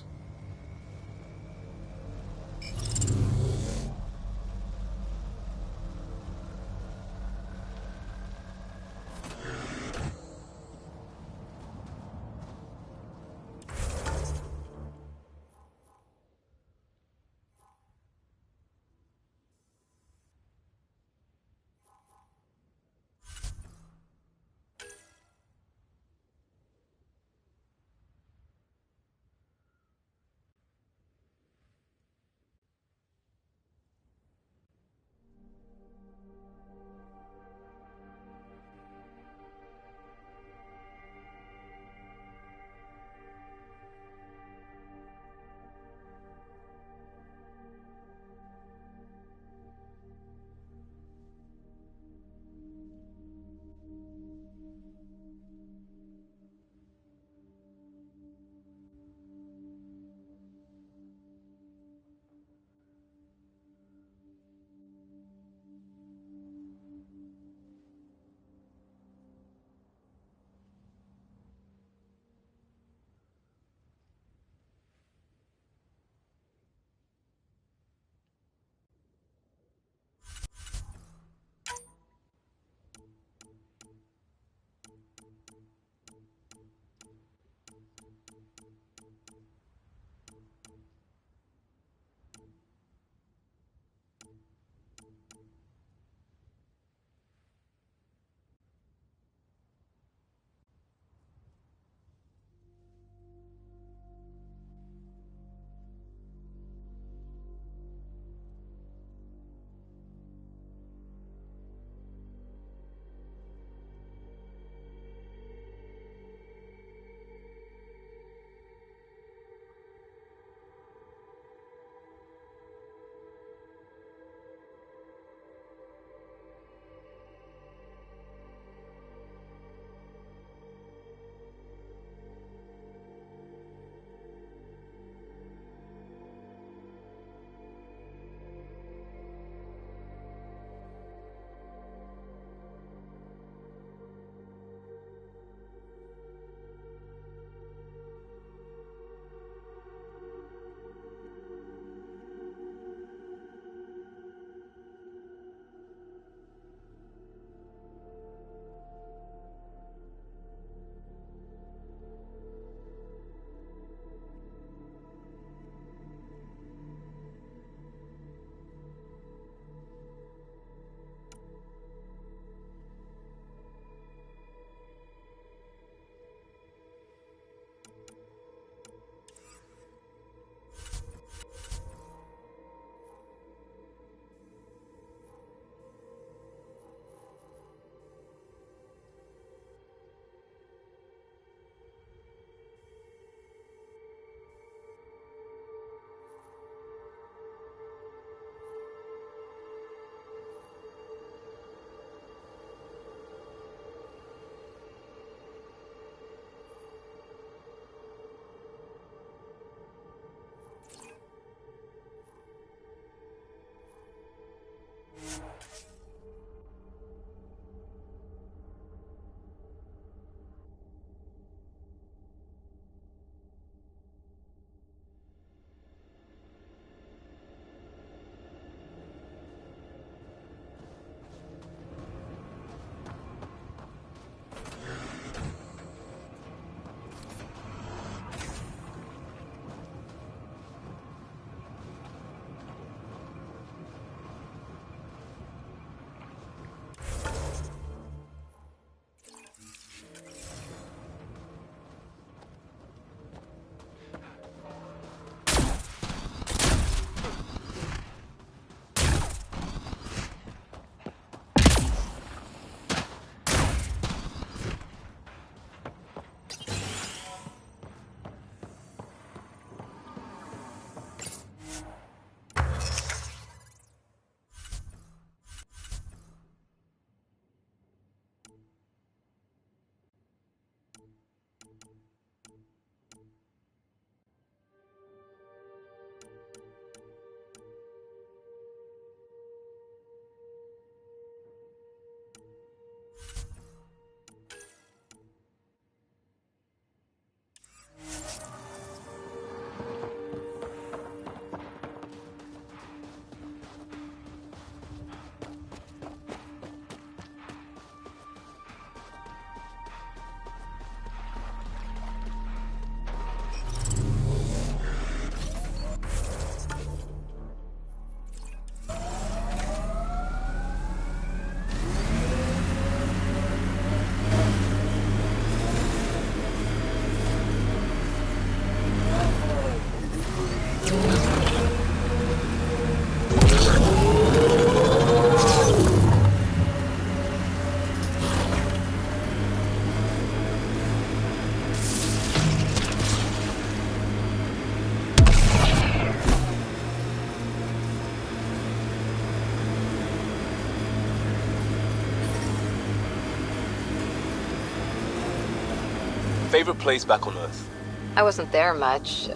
Favorite place back on Earth? I wasn't there much.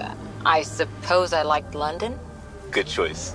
I suppose I liked London? Good choice.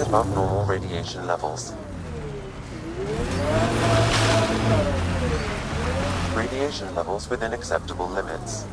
Above normal radiation levels. Radiation levels within acceptable limits.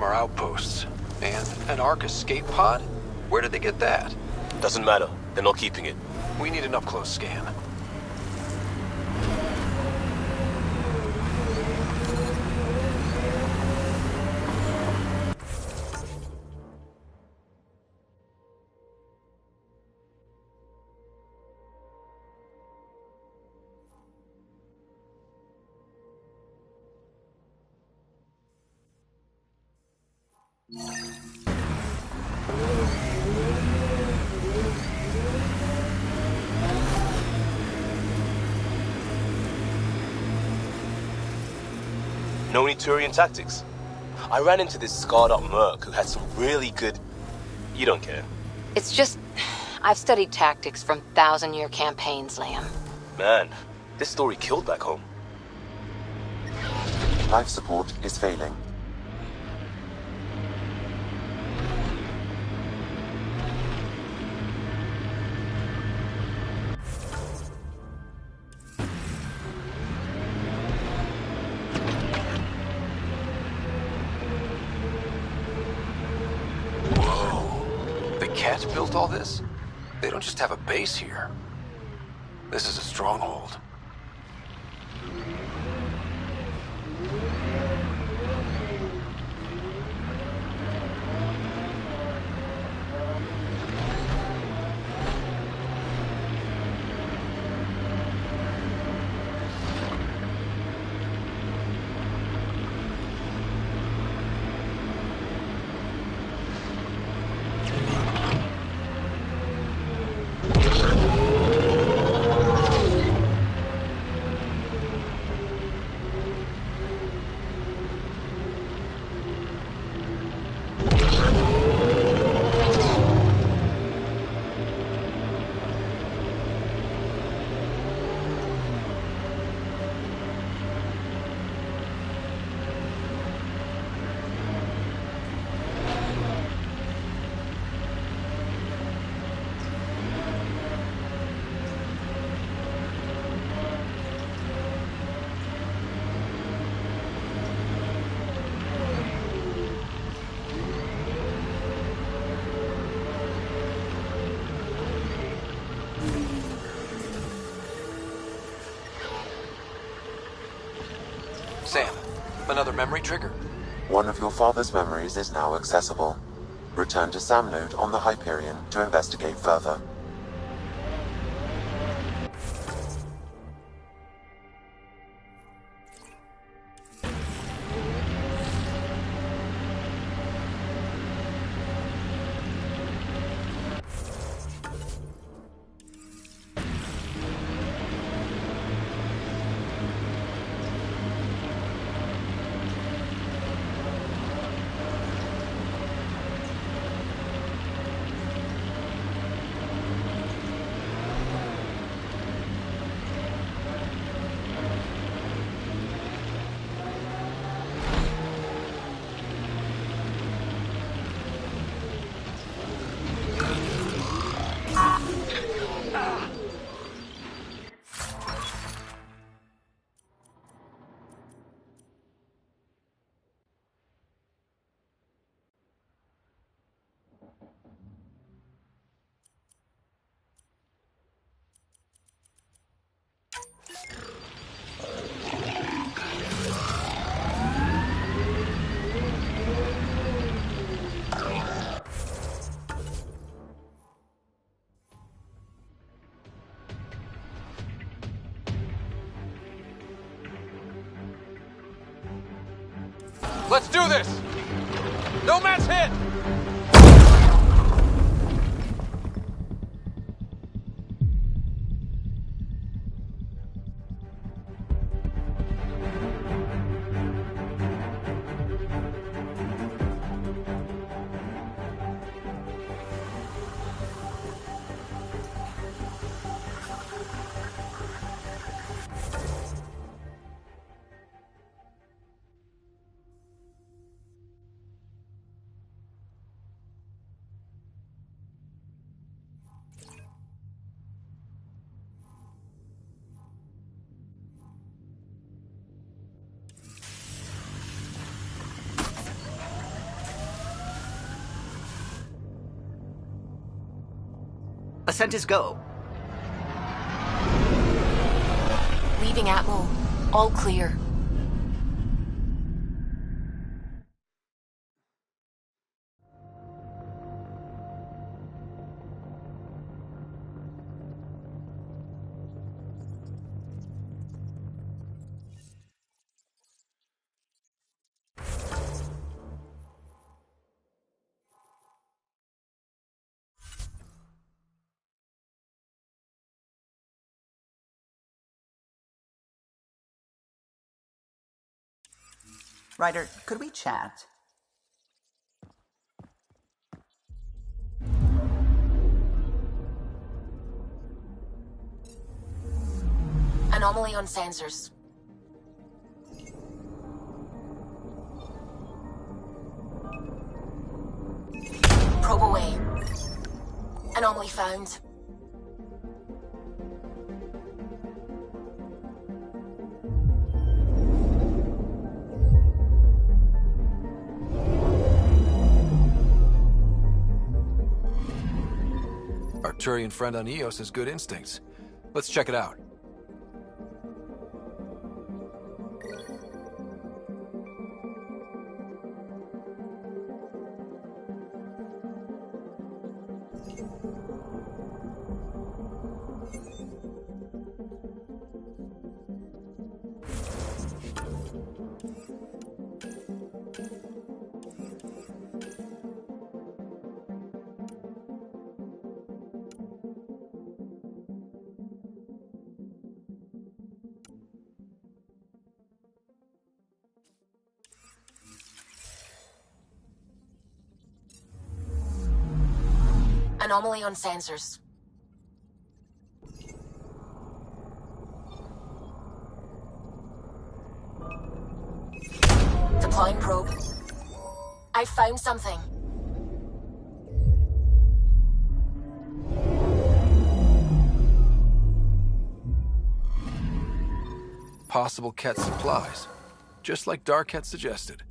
from our outposts. And an Ark escape pod? Where did they get that? Doesn't matter. They're not keeping it. We need an up-close scan. No need Turian tactics. I ran into this scarred-up merc who had some really good... You don't care. It's just... I've studied tactics from thousand-year campaigns, Liam. Man, this story killed back home. Life support is failing. Cat built all this? They don't just have a base here. This is a stronghold. Sam, another memory trigger? One of your father's memories is now accessible. Return to Sam node on the Hyperion to investigate further. Let's do this! Nomad's hit! Ascent is go. Leaving Atmo. All clear. Ryder, could we chat? Anomaly on sensors. Probe away. Anomaly found. Our Turian friend on Eos has good instincts. Let's check it out. Anomaly on sensors. Deploying probe. I found something. Possible Ket supplies. Just like Dark had suggested.